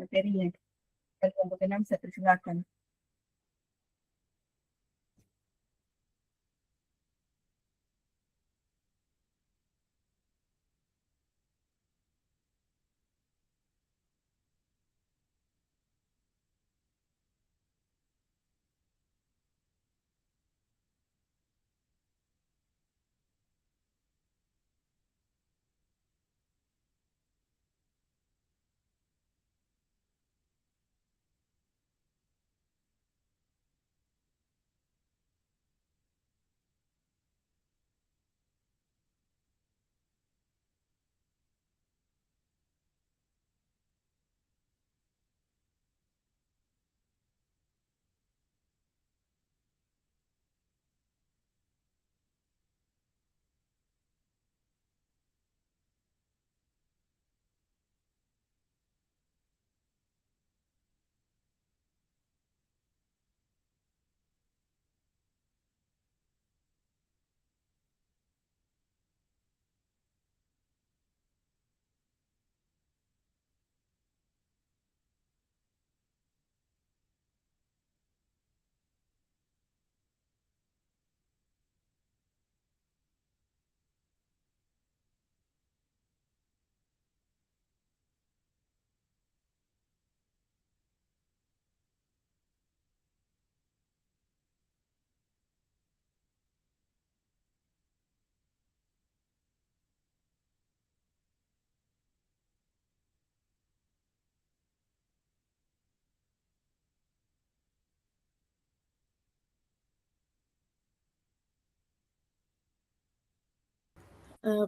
materinya. Dan kelompok 6 bisa persilakan.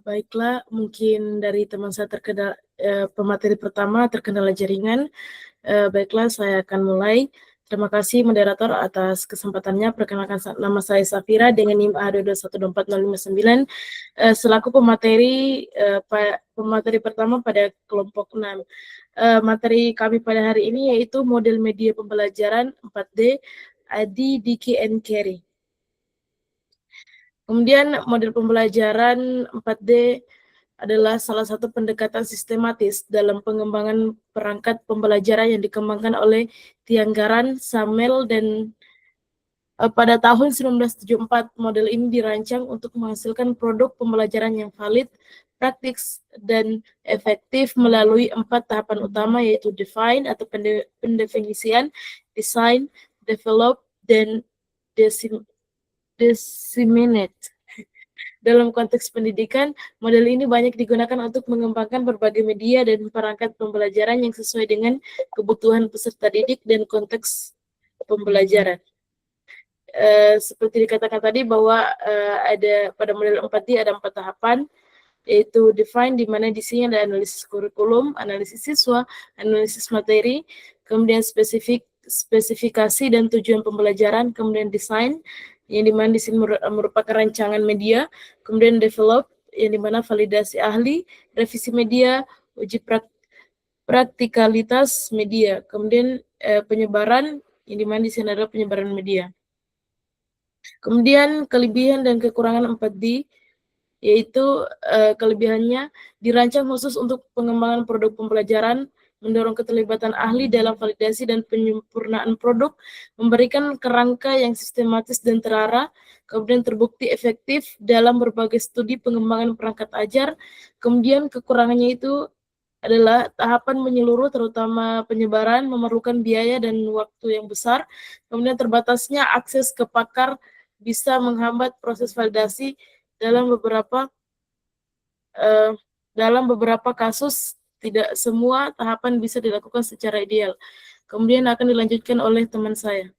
Baiklah, mungkin dari teman saya pemateri pertama terkendala jaringan. Baiklah, saya akan mulai. Terima kasih moderator atas kesempatannya. Perkenalkan, nama saya Safira dengan NIM A2212459 selaku pemateri pertama pada kelompok 6. Materi kami pada hari ini yaitu model media pembelajaran 4D Adi, Diki, and Carry. Kemudian model pembelajaran 4D adalah salah satu pendekatan sistematis dalam pengembangan perangkat pembelajaran yang dikembangkan oleh Tianggaran, Samel, dan pada tahun 1974 model ini dirancang untuk menghasilkan produk pembelajaran yang valid, praktis, dan efektif melalui 4 tahapan utama, yaitu define atau pendefinisian, design, develop, dan disseminate. Dalam konteks pendidikan, model ini banyak digunakan untuk mengembangkan berbagai media dan perangkat pembelajaran yang sesuai dengan kebutuhan peserta didik dan konteks pembelajaran. Seperti dikatakan tadi bahwa ada pada model 4D ada 4 tahapan, yaitu define, di mana di sini ada analisis kurikulum, analisis siswa, analisis materi, kemudian spesifikasi dan tujuan pembelajaran, kemudian design, yang dimana di sini merupakan rancangan media, kemudian develop, yang dimana validasi ahli, revisi media, uji praktikalitas media, kemudian penyebaran, yang dimana di sini adalah penyebaran media. Kemudian kelebihan dan kekurangan 4D, yaitu kelebihannya dirancang khusus untuk pengembangan produk pembelajaran, mendorong keterlibatan ahli dalam validasi dan penyempurnaan produk, memberikan kerangka yang sistematis dan terarah, kemudian terbukti efektif dalam berbagai studi pengembangan perangkat ajar. Kemudian kekurangannya itu adalah tahapan menyeluruh, terutama penyebaran, memerlukan biaya dan waktu yang besar. Kemudian terbatasnya akses ke pakar bisa menghambat proses validasi dalam beberapa kasus. Tidak semua tahapan bisa dilakukan secara ideal. Kemudian akan dilanjutkan oleh teman saya.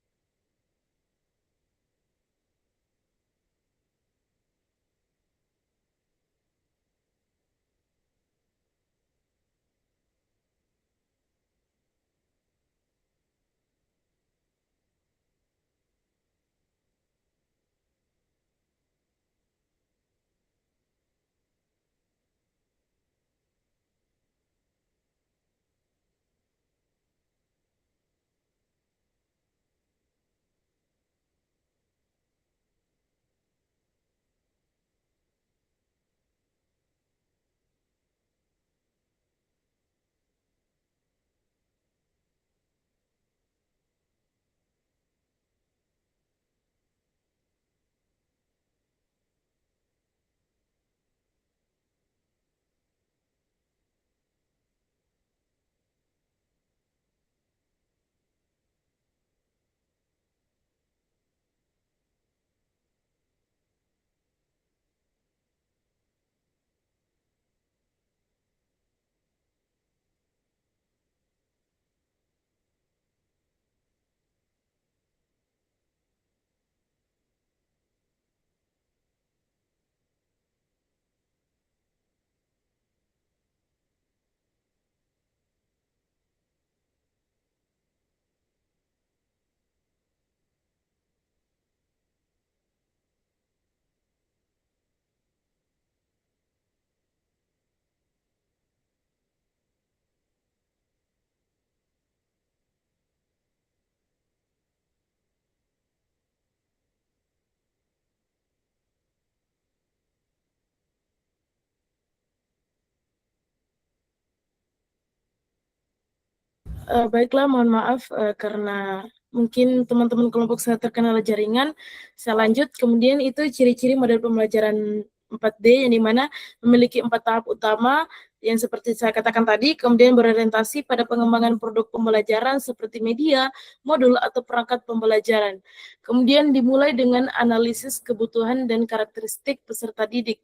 Baiklah, mohon maaf karena mungkin teman-teman kelompok saya terkendala jaringan. Saya lanjut. Kemudian itu ciri-ciri model pembelajaran 4D yang dimana memiliki 4 tahap utama yang seperti saya katakan tadi, kemudian berorientasi pada pengembangan produk pembelajaran seperti media, modul, atau perangkat pembelajaran. Kemudian dimulai dengan analisis kebutuhan dan karakteristik peserta didik.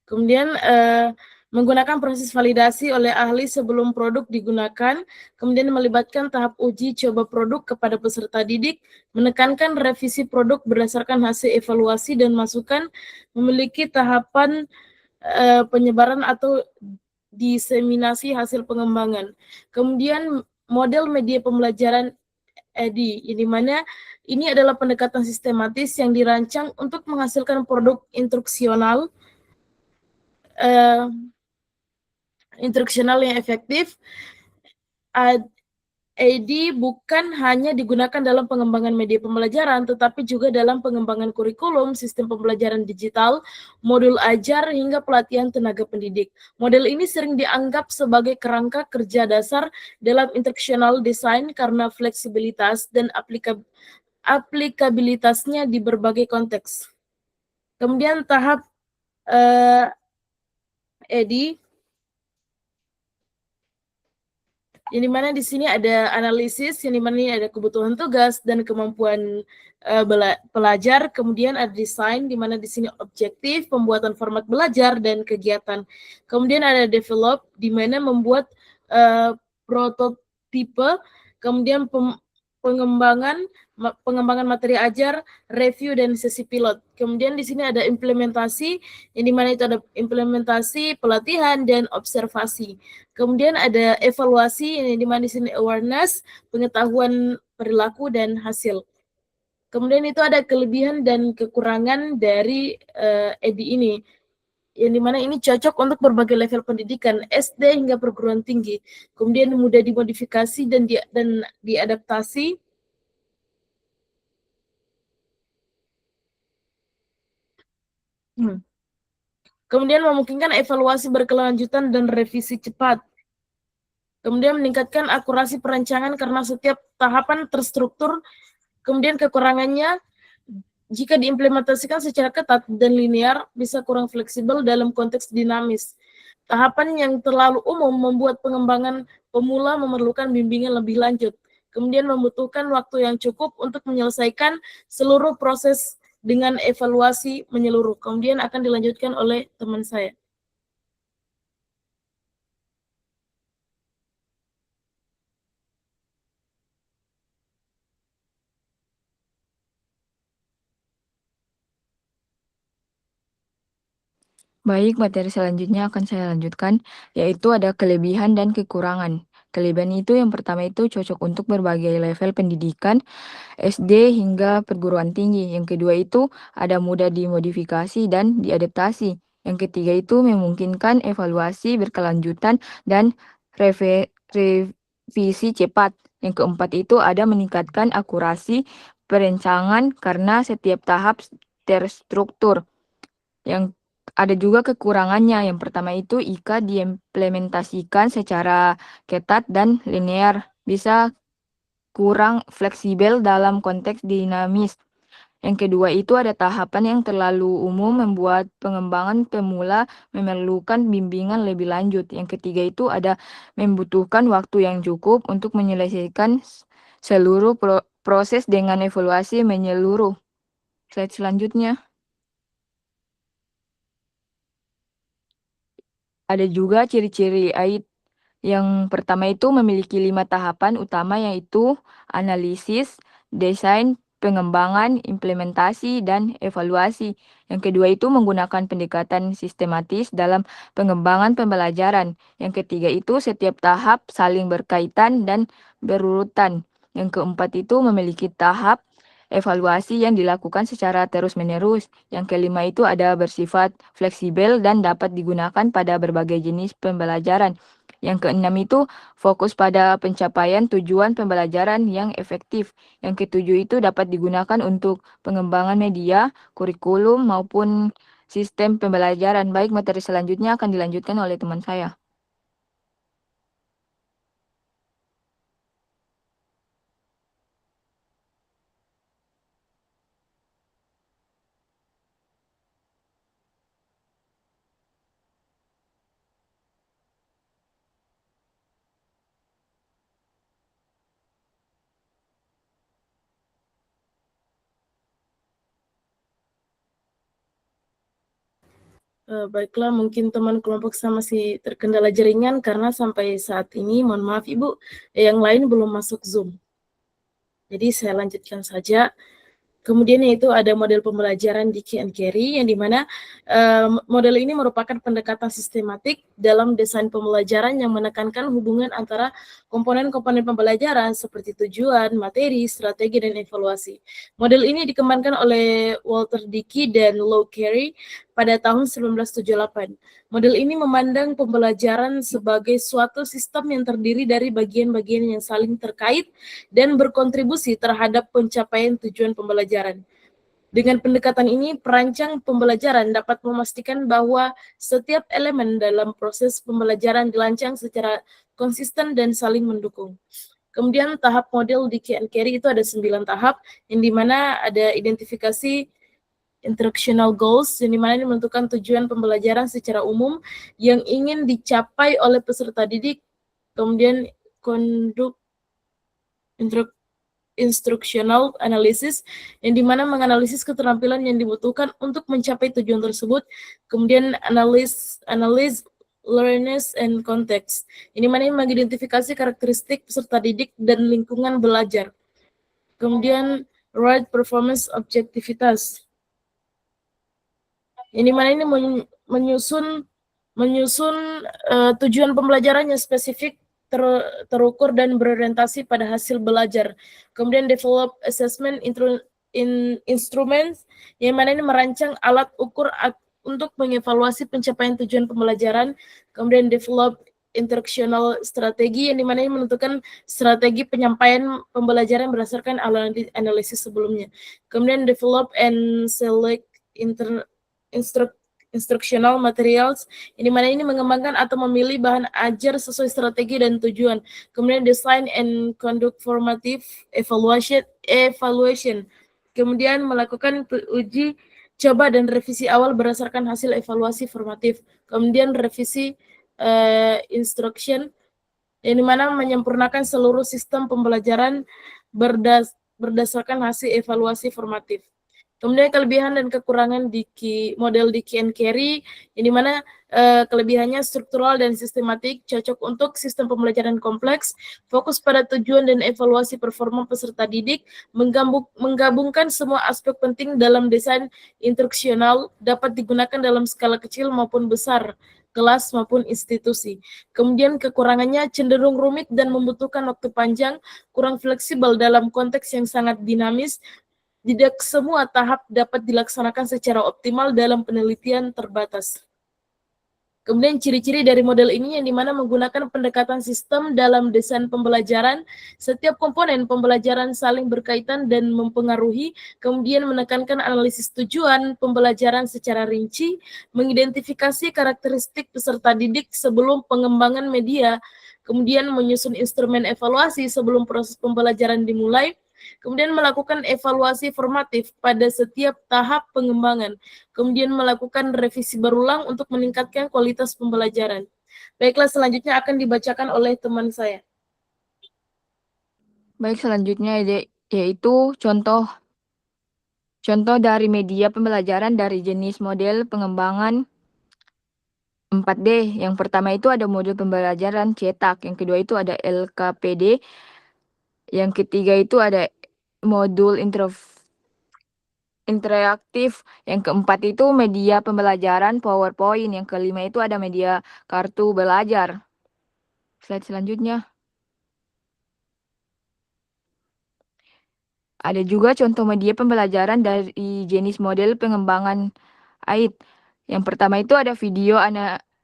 Kemudian menggunakan proses validasi oleh ahli sebelum produk digunakan, kemudian melibatkan tahap uji coba produk kepada peserta didik, menekankan revisi produk berdasarkan hasil evaluasi dan masukan, memiliki tahapan penyebaran atau diseminasi hasil pengembangan. Kemudian model media pembelajaran EDI, di mana ini adalah pendekatan sistematis yang dirancang untuk menghasilkan produk instruksional yang efektif. AD bukan hanya digunakan dalam pengembangan media pembelajaran, tetapi juga dalam pengembangan kurikulum, sistem pembelajaran digital, modul ajar, hingga pelatihan tenaga pendidik. Model ini sering dianggap sebagai kerangka kerja dasar dalam instructional design karena fleksibilitas dan aplikabilitasnya di berbagai konteks. Kemudian tahap EDI, yang dimana di sini ada analisis, yang dimana ini ada kebutuhan tugas dan kemampuan pelajar, kemudian ada desain, di mana di sini objektif, pembuatan format belajar, dan kegiatan. Kemudian ada develop, di mana membuat prototipe, kemudian pengembangan materi ajar, review, dan sesi pilot. Kemudian di sini ada implementasi, yang dimana itu ada implementasi, pelatihan, dan observasi. Kemudian ada evaluasi, yang dimana di sini awareness, pengetahuan perilaku, dan hasil. Kemudian itu ada kelebihan dan kekurangan dari EDI ini, yang dimana ini cocok untuk berbagai level pendidikan, SD hingga perguruan tinggi. Kemudian mudah dimodifikasi dan diadaptasi. Kemudian memungkinkan evaluasi berkelanjutan dan revisi cepat. Kemudian meningkatkan akurasi perancangan karena setiap tahapan terstruktur. Kemudian kekurangannya, jika diimplementasikan secara ketat dan linear, bisa kurang fleksibel dalam konteks dinamis. Tahapan yang terlalu umum membuat pengembangan pemula memerlukan bimbingan lebih lanjut. Kemudian membutuhkan waktu yang cukup untuk menyelesaikan seluruh proses dengan evaluasi menyeluruh. Kemudian akan dilanjutkan oleh teman saya. Baik, materi selanjutnya akan saya lanjutkan, yaitu ada kelebihan dan kekurangan. Kelebihan itu yang pertama itu cocok untuk berbagai level pendidikan, SD hingga perguruan tinggi. Yang kedua itu ada mudah dimodifikasi dan diadaptasi. Yang ketiga itu memungkinkan evaluasi berkelanjutan dan revisi cepat. Yang keempat itu ada meningkatkan akurasi perencanaan karena setiap tahap terstruktur. Yang ada juga kekurangannya. Yang pertama itu jika diimplementasikan secara ketat dan linear, bisa kurang fleksibel dalam konteks dinamis. Yang kedua itu ada tahapan yang terlalu umum membuat pengembangan pemula memerlukan bimbingan lebih lanjut. Yang ketiga itu ada membutuhkan waktu yang cukup untuk menyelesaikan seluruh proses dengan evaluasi menyeluruh. Slide selanjutnya. Ada juga ciri-ciri AIT. Yang pertama itu memiliki 5 tahapan utama, yaitu analisis, desain, pengembangan, implementasi, dan evaluasi. Yang kedua itu menggunakan pendekatan sistematis dalam pengembangan pembelajaran. Yang ketiga itu setiap tahap saling berkaitan dan berurutan. Yang keempat itu memiliki tahap evaluasi yang dilakukan secara terus-menerus. Yang kelima itu ada bersifat fleksibel dan dapat digunakan pada berbagai jenis pembelajaran. Yang keenam itu fokus pada pencapaian tujuan pembelajaran yang efektif. Yang ketujuh itu dapat digunakan untuk pengembangan media, kurikulum, maupun sistem pembelajaran. Baik, materi selanjutnya akan dilanjutkan oleh teman saya. Baiklah, mungkin teman kelompok saya masih terkendala jaringan karena sampai saat ini, mohon maaf Ibu, yang lain belum masuk Zoom. Jadi saya lanjutkan saja. Kemudian yaitu ada model pembelajaran di Key and Carry, yang dimana model ini merupakan pendekatan sistematik dalam desain pembelajaran yang menekankan hubungan antara komponen-komponen pembelajaran seperti tujuan, materi, strategi, dan evaluasi. Model ini dikembangkan oleh Walter Dickey dan Lou Carey pada tahun 1978. Model ini memandang pembelajaran sebagai suatu sistem yang terdiri dari bagian-bagian yang saling terkait dan berkontribusi terhadap pencapaian tujuan pembelajaran. Dengan pendekatan ini, perancang pembelajaran dapat memastikan bahwa setiap elemen dalam proses pembelajaran dirancang secara konsisten dan saling mendukung. Kemudian tahap model di Key and Carry itu ada 9 tahap, yang dimana ada identifikasi instructional goals, yang dimana ini menentukan tujuan pembelajaran secara umum yang ingin dicapai oleh peserta didik. Kemudian conduct instructional analysis, yang dimana menganalisis keterampilan yang dibutuhkan untuk mencapai tujuan tersebut. Kemudian analyze learners and context, ini mana mengidentifikasi karakteristik peserta didik dan lingkungan belajar. Kemudian right performance objektivitas, ini mana ini menyusun tujuan pembelajaran yang spesifik, terukur dan berorientasi pada hasil belajar. Kemudian develop assessment instruments, yang mana ini merancang alat ukur untuk mengevaluasi pencapaian tujuan pembelajaran. Kemudian develop instructional strategi, yang dimana ini menentukan strategi penyampaian pembelajaran berdasarkan analisis sebelumnya. Kemudian develop and select instructional materials, yang dimana ini mengembangkan atau memilih bahan ajar sesuai strategi dan tujuan. Kemudian design and conduct formative evaluation, kemudian melakukan uji coba dan revisi awal berdasarkan hasil evaluasi formatif. Kemudian revisi instruction, yang dimana menyempurnakan seluruh sistem pembelajaran berdasarkan hasil evaluasi formatif. Kemudian kelebihan dan kekurangan di model di Key and Carry, yang dimana kelebihannya struktural dan sistematik, cocok untuk sistem pembelajaran kompleks, fokus pada tujuan dan evaluasi performa peserta didik, menggabungkan semua aspek penting dalam desain instruksional, dapat digunakan dalam skala kecil maupun besar, kelas maupun institusi. Kemudian kekurangannya cenderung rumit dan membutuhkan waktu panjang, kurang fleksibel dalam konteks yang sangat dinamis. Tidak semua tahap dapat dilaksanakan secara optimal dalam penelitian terbatas. Kemudian ciri-ciri dari model ini, yang dimana menggunakan pendekatan sistem dalam desain pembelajaran, setiap komponen pembelajaran saling berkaitan dan mempengaruhi, kemudian menekankan analisis tujuan pembelajaran secara rinci, mengidentifikasi karakteristik peserta didik sebelum pengembangan media, kemudian menyusun instrumen evaluasi sebelum proses pembelajaran dimulai, kemudian melakukan evaluasi formatif pada setiap tahap pengembangan, kemudian melakukan revisi berulang untuk meningkatkan kualitas pembelajaran. Baiklah, selanjutnya akan dibacakan oleh teman saya. Baik, selanjutnya yaitu contoh dari media pembelajaran dari jenis model pengembangan 4D. Yang pertama itu ada model pembelajaran cetak, yang kedua itu ada LKPD, yang ketiga itu ada modul interaktif, yang keempat itu media pembelajaran PowerPoint, yang kelima itu ada media kartu belajar. Slide selanjutnya. Ada juga contoh media pembelajaran dari jenis model pengembangan AIT. Yang pertama itu ada video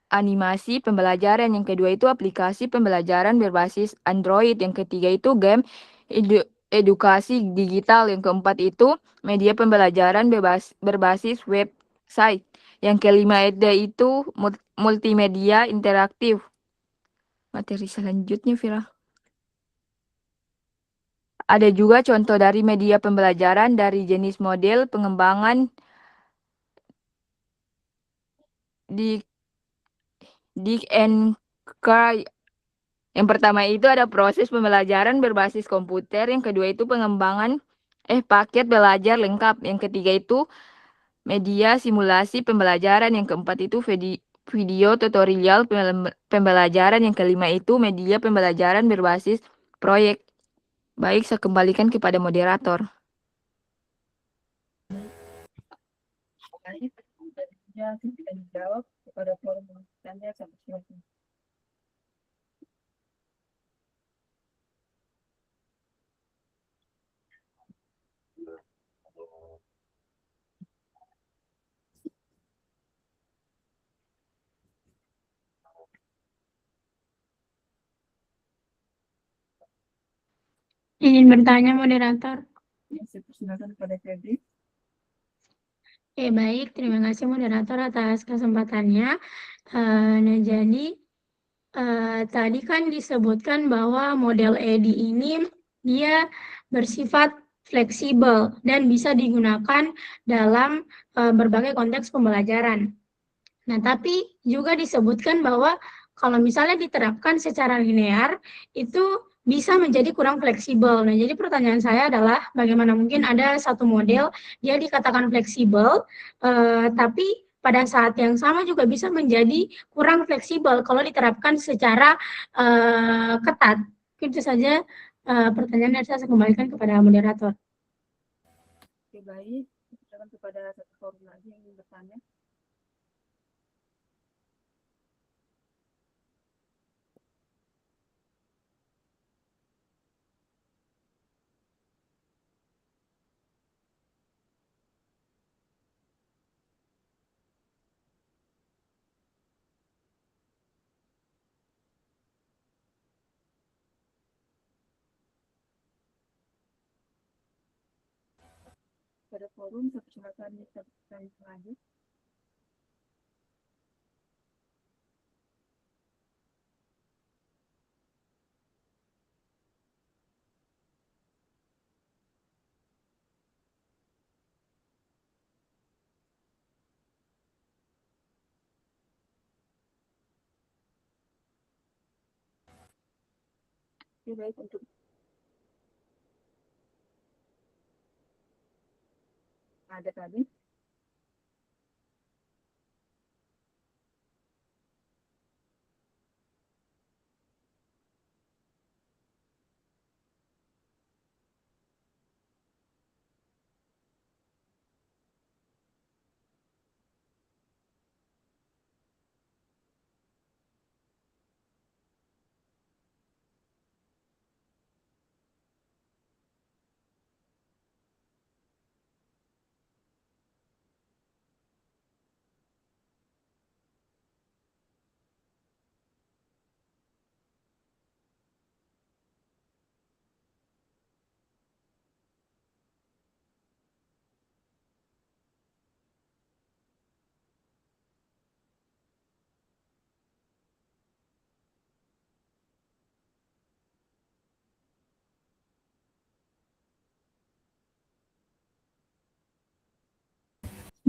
animasi pembelajaran. Yang kedua itu aplikasi pembelajaran berbasis Android. Yang ketiga itu game edukasi digital. Yang keempat itu media pembelajaran berbasis website. Yang kelima itu multimedia interaktif. Materi selanjutnya, Vira. Ada juga contoh dari media pembelajaran dari jenis model pengembangan di and Yang pertama itu ada proses pembelajaran berbasis komputer, yang kedua itu pengembangan paket belajar lengkap, yang ketiga itu media simulasi pembelajaran, yang keempat itu video tutorial pembelajaran, yang kelima itu media pembelajaran berbasis proyek. Baik, saya kembalikan kepada moderator. Baik, selanjutnya tidak dijawab kepada forum tanya sampai selesai. Izin bertanya, moderator. Ya, saya persilakan kepada Febri. Baik, terima kasih moderator atas kesempatannya. Nah, jadi tadi kan disebutkan bahwa model EDI ini dia bersifat fleksibel dan bisa digunakan dalam berbagai konteks pembelajaran. Nah, tapi juga disebutkan bahwa kalau misalnya diterapkan secara linear, itu bisa menjadi kurang fleksibel. Nah, jadi pertanyaan saya adalah bagaimana mungkin ada satu model, dia dikatakan fleksibel, tapi pada saat yang sama juga bisa menjadi kurang fleksibel kalau diterapkan secara ketat. Itu saja pertanyaan yang saya kembalikan kepada moderator. Oke, baik. Silakan kepada satu forum lagi yang ingin bertanya. Pada forum, saya persilakan bertanya lagi. Oke, baik, untuk ada tadi.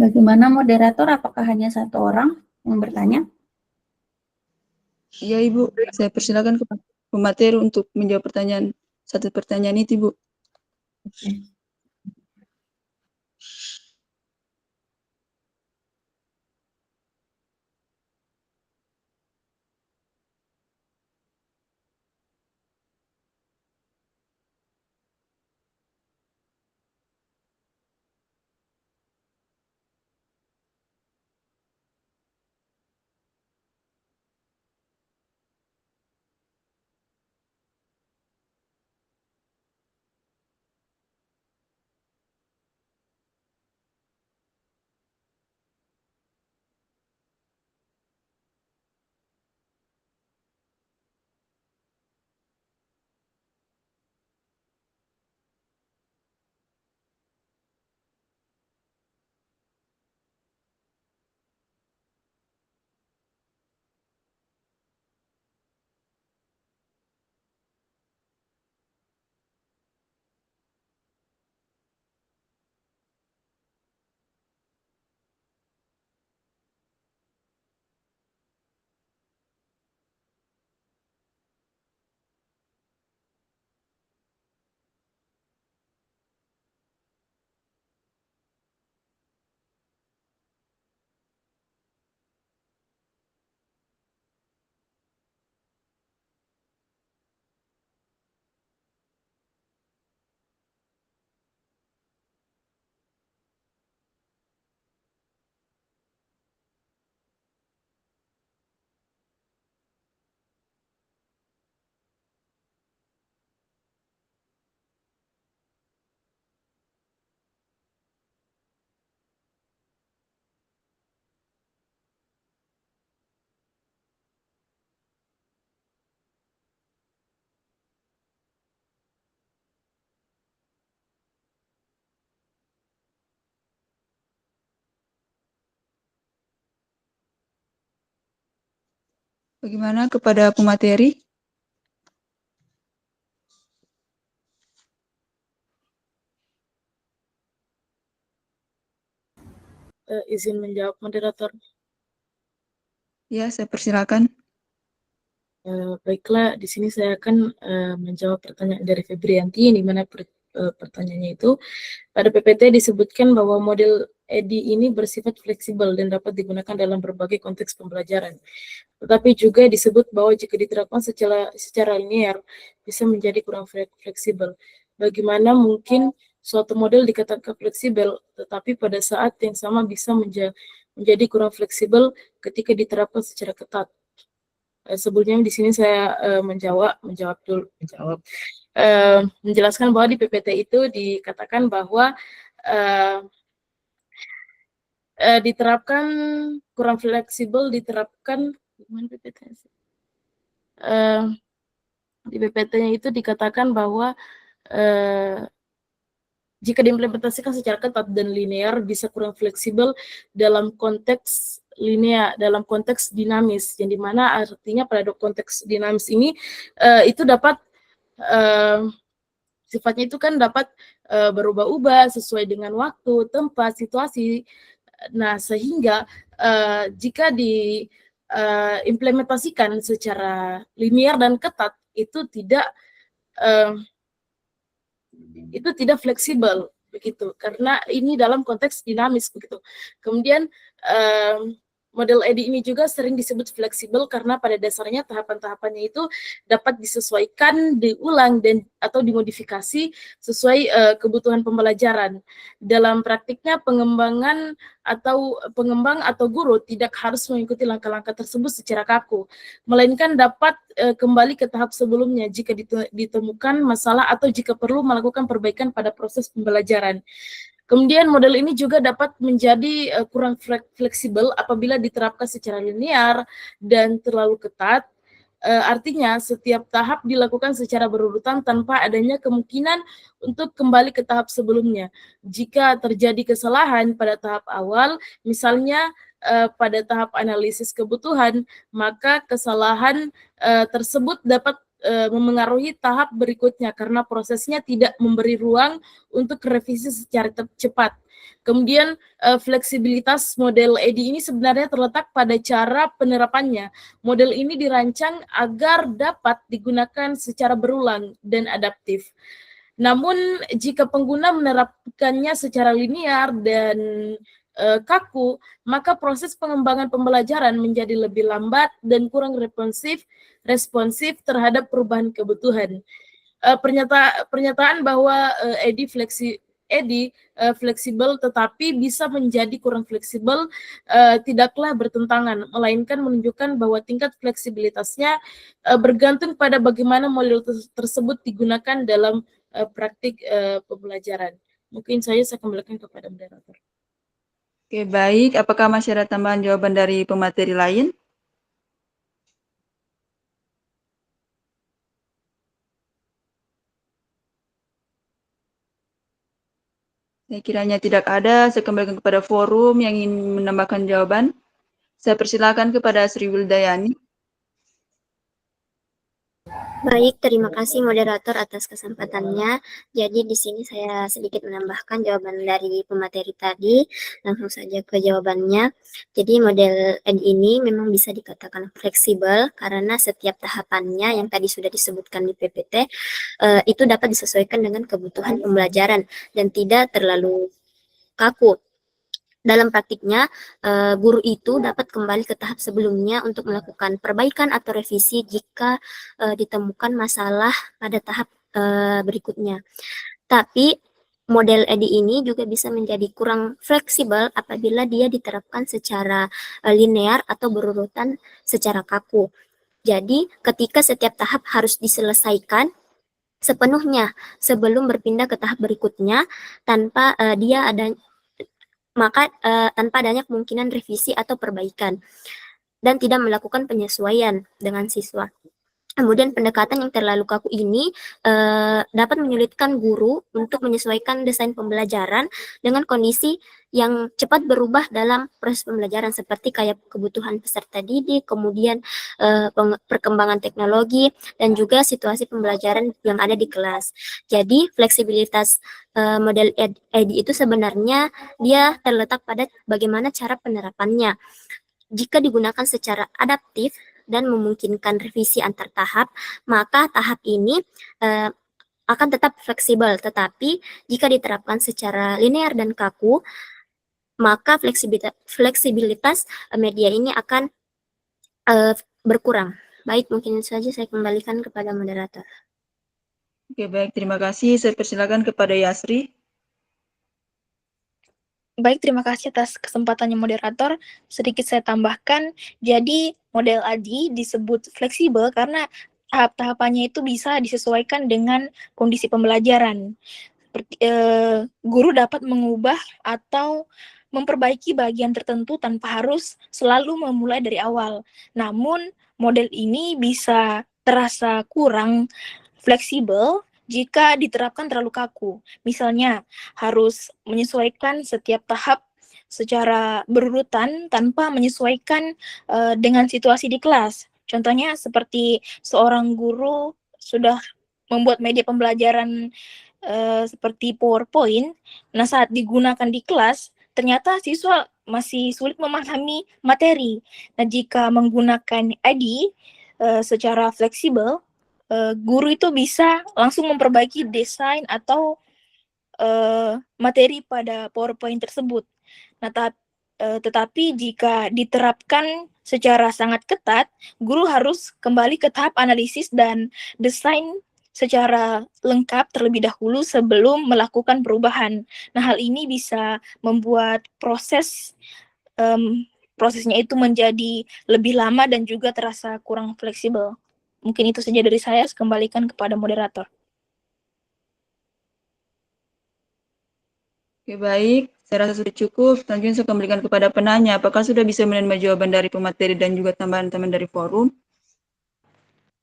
Bagaimana moderator? Apakah hanya satu orang yang bertanya? Iya, Ibu. Saya persilakan ke pemateri untuk menjawab satu pertanyaan itu, Ibu. Oke. Bagaimana kepada pemateri? Izin menjawab moderator. Ya, saya persilakan. Baiklah, di sini saya akan menjawab pertanyaan dari Febrianti, di mana pertanyaannya itu, pada PPT disebutkan bahwa model EDI ini bersifat fleksibel dan dapat digunakan dalam berbagai konteks pembelajaran. Tetapi juga disebut bahwa jika diterapkan secara linear, bisa menjadi kurang fleksibel. Bagaimana mungkin suatu model dikatakan fleksibel, tetapi pada saat yang sama bisa menjadi kurang fleksibel ketika diterapkan secara ketat? Sebelumnya di sini saya menjelaskan bahwa di PPT itu dikatakan bahwa diterapkan kurang fleksibel, diterapkan di PPT-nya itu dikatakan bahwa jika diimplementasikan secara ketat dan linear bisa kurang fleksibel dalam konteks linear, dalam konteks dinamis, yang dimana artinya pada konteks dinamis ini itu dapat sifatnya itu kan dapat berubah-ubah sesuai dengan waktu, tempat, situasi. Nah, sehingga jika diimplementasikan secara linear dan ketat itu tidak fleksibel begitu, karena ini dalam konteks dinamis begitu. Kemudian model EDI ini juga sering disebut fleksibel karena pada dasarnya tahapan-tahapannya itu dapat disesuaikan, diulang dan atau dimodifikasi sesuai kebutuhan pembelajaran. Dalam praktiknya pengembang atau guru tidak harus mengikuti langkah-langkah tersebut secara kaku, melainkan dapat kembali ke tahap sebelumnya jika ditemukan masalah atau jika perlu melakukan perbaikan pada proses pembelajaran. Kemudian model ini juga dapat menjadi kurang fleksibel apabila diterapkan secara linear dan terlalu ketat. Artinya setiap tahap dilakukan secara berurutan tanpa adanya kemungkinan untuk kembali ke tahap sebelumnya. Jika terjadi kesalahan pada tahap awal, misalnya pada tahap analisis kebutuhan, maka kesalahan tersebut dapat memengaruhi tahap berikutnya karena prosesnya tidak memberi ruang untuk revisi secara cepat. Kemudian fleksibilitas model EDI ini sebenarnya terletak pada cara penerapannya. Model ini dirancang agar dapat digunakan secara berulang dan adaptif. Namun jika pengguna menerapkannya secara linear dan kaku, maka proses pengembangan pembelajaran menjadi lebih lambat dan kurang responsif terhadap perubahan kebutuhan. Pernyataan bahwa EDI fleksibel tetapi bisa menjadi kurang fleksibel tidaklah bertentangan, melainkan menunjukkan bahwa tingkat fleksibilitasnya bergantung pada bagaimana model tersebut digunakan dalam praktik pembelajaran. Mungkin saya kembalikan kepada moderator. Oke, baik. Apakah masih ada tambahan jawaban dari pemateri lain? Kiranya tidak ada, saya kembalikan kepada forum yang ingin menambahkan jawaban. Saya persilakan kepada Sri Wildayani. Baik, terima kasih moderator atas kesempatannya. Jadi di sini saya sedikit menambahkan jawaban dari pemateri tadi. Langsung saja ke jawabannya. Jadi model EDI ini memang bisa dikatakan fleksibel karena setiap tahapannya yang tadi sudah disebutkan di PPT itu dapat disesuaikan dengan kebutuhan pembelajaran dan tidak terlalu kaku. Dalam praktiknya, guru itu dapat kembali ke tahap sebelumnya untuk melakukan perbaikan atau revisi jika ditemukan masalah pada tahap berikutnya. Tapi model EDI ini juga bisa menjadi kurang fleksibel apabila dia diterapkan secara linear atau berurutan secara kaku. Jadi, ketika setiap tahap harus diselesaikan sepenuhnya sebelum berpindah ke tahap berikutnya tanpa tanpa adanya kemungkinan revisi atau perbaikan dan tidak melakukan penyesuaian dengan siswa. Kemudian pendekatan yang terlalu kaku ini dapat menyulitkan guru untuk menyesuaikan desain pembelajaran dengan kondisi yang cepat berubah dalam proses pembelajaran seperti kayak kebutuhan peserta didik, kemudian perkembangan teknologi, dan juga situasi pembelajaran yang ada di kelas. Jadi fleksibilitas model EDI itu sebenarnya dia terletak pada bagaimana cara penerapannya. Jika digunakan secara adaptif dan memungkinkan revisi antar tahap, maka tahap ini akan tetap fleksibel. Tetapi jika diterapkan secara linear dan kaku, maka fleksibilitas media ini akan berkurang. Baik, mungkin saja saya kembalikan kepada moderator. Oke, baik. Terima kasih. Saya persilakan kepada Yasri. Baik, terima kasih atas kesempatannya moderator. Sedikit saya tambahkan, jadi model ADI disebut fleksibel karena tahap-tahapannya itu bisa disesuaikan dengan kondisi pembelajaran. Guru dapat mengubah atau memperbaiki bagian tertentu tanpa harus selalu memulai dari awal. Namun, model ini bisa terasa kurang fleksibel jika diterapkan terlalu kaku. Misalnya, harus menyesuaikan setiap tahap secara berurutan tanpa menyesuaikan dengan situasi di kelas. Contohnya seperti seorang guru sudah membuat media pembelajaran seperti PowerPoint, nah saat digunakan di kelas, ternyata siswa masih sulit memahami materi. Nah, jika menggunakan ID secara fleksibel, guru itu bisa langsung memperbaiki desain atau materi pada PowerPoint tersebut. Nah, tetapi jika diterapkan secara sangat ketat, guru harus kembali ke tahap analisis dan desain secara lengkap terlebih dahulu sebelum melakukan perubahan. Nah, hal ini bisa membuat prosesnya itu menjadi lebih lama dan juga terasa kurang fleksibel. Mungkin itu saja dari saya, kembalikan kepada moderator. Oke, baik. Saya rasa sudah cukup. Selanjutnya saya kembalikan kepada penanya. Apakah sudah bisa menerima jawaban dari pemateri dan juga tambahan teman dari forum?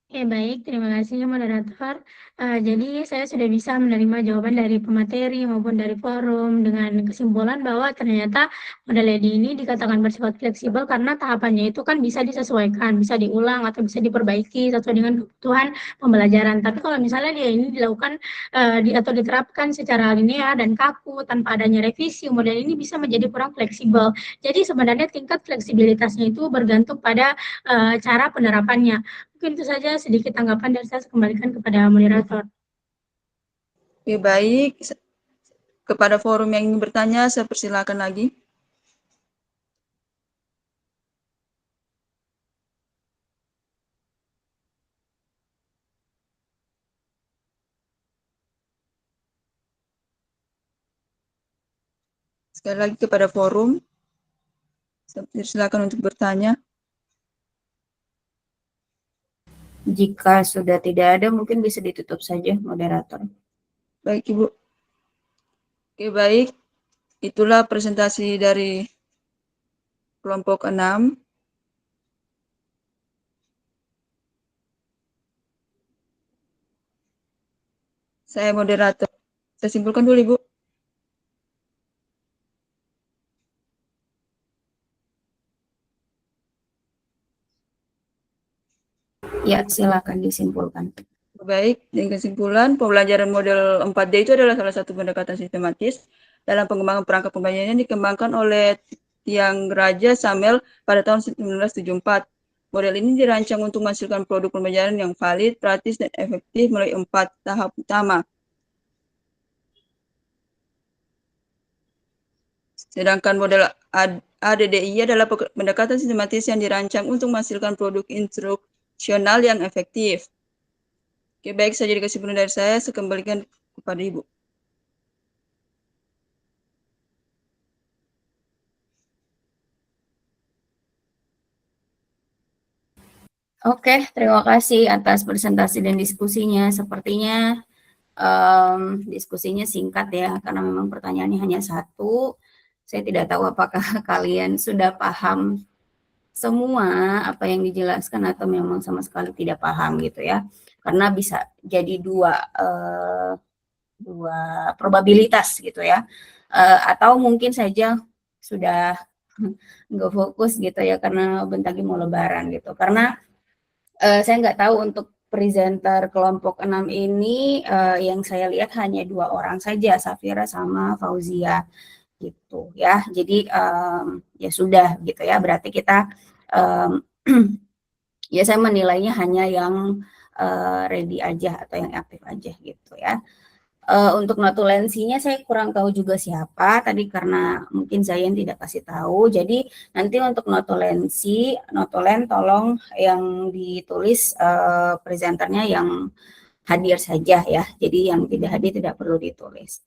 Oke, baik. Terima kasih, moderator. Jadi, saya sudah bisa menerima jawaban dari pemateri maupun dari forum dengan kesimpulan bahwa ternyata model EDI ini dikatakan bersifat fleksibel karena tahapannya itu kan bisa disesuaikan, bisa diulang atau bisa diperbaiki sesuai dengan kebutuhan pembelajaran. Tapi kalau misalnya dia ini dilakukan atau diterapkan secara linear dan kaku tanpa adanya revisi, model ini bisa menjadi kurang fleksibel. Jadi, sebenarnya tingkat fleksibilitasnya itu bergantung pada cara penerapannya. Mungkin itu saja sedikit tanggapan dari saya, kembalikan kepada moderator. Oke, baik. Kepada forum yang ingin bertanya, saya persilakan lagi. Sekali lagi kepada forum, saya persilakan untuk bertanya. Jika sudah tidak ada, mungkin bisa ditutup saja, moderator. Baik, Ibu. Oke, baik. Itulah presentasi dari kelompok 6. Saya moderator. Saya simpulkan dulu, Ibu. Ya, silakan disimpulkan. Baik, dengan kesimpulan, pembelajaran model 4D itu adalah salah satu pendekatan sistematis dalam pengembangan perangkat pembelajaran yang dikembangkan oleh Tiang Raja Samel pada tahun 1974. Model ini dirancang untuk menghasilkan produk pembelajaran yang valid, praktis, dan efektif melalui 4 tahap utama. Sedangkan model ADDI adalah pendekatan sistematis yang dirancang untuk menghasilkan produk instruksional yang efektif. Oke, baik, saja kesimpulan dari saya kembalikan kepada Ibu. Oke, terima kasih atas presentasi dan diskusinya. Sepertinya diskusinya singkat ya, karena memang pertanyaannya hanya satu. Saya tidak tahu apakah kalian sudah paham semua apa yang dijelaskan atau memang sama sekali tidak paham gitu ya. Karena bisa jadi dua probabilitas gitu ya. Atau mungkin saja sudah nggak fokus gitu ya karena bentar lagi mau lebaran gitu. Karena saya nggak tahu untuk presenter kelompok 6 ini yang saya lihat hanya 2 orang saja, Safira sama Fauzia gitu ya. Jadi ya sudah gitu ya. Berarti kita ya saya menilainya hanya yang ready aja atau yang aktif aja gitu ya. Untuk notulensinya saya kurang tahu juga siapa tadi karena mungkin Zayan tidak kasih tahu. Jadi nanti untuk notulen tolong yang ditulis presenternya yang hadir saja ya. Jadi yang tidak hadir tidak perlu ditulis.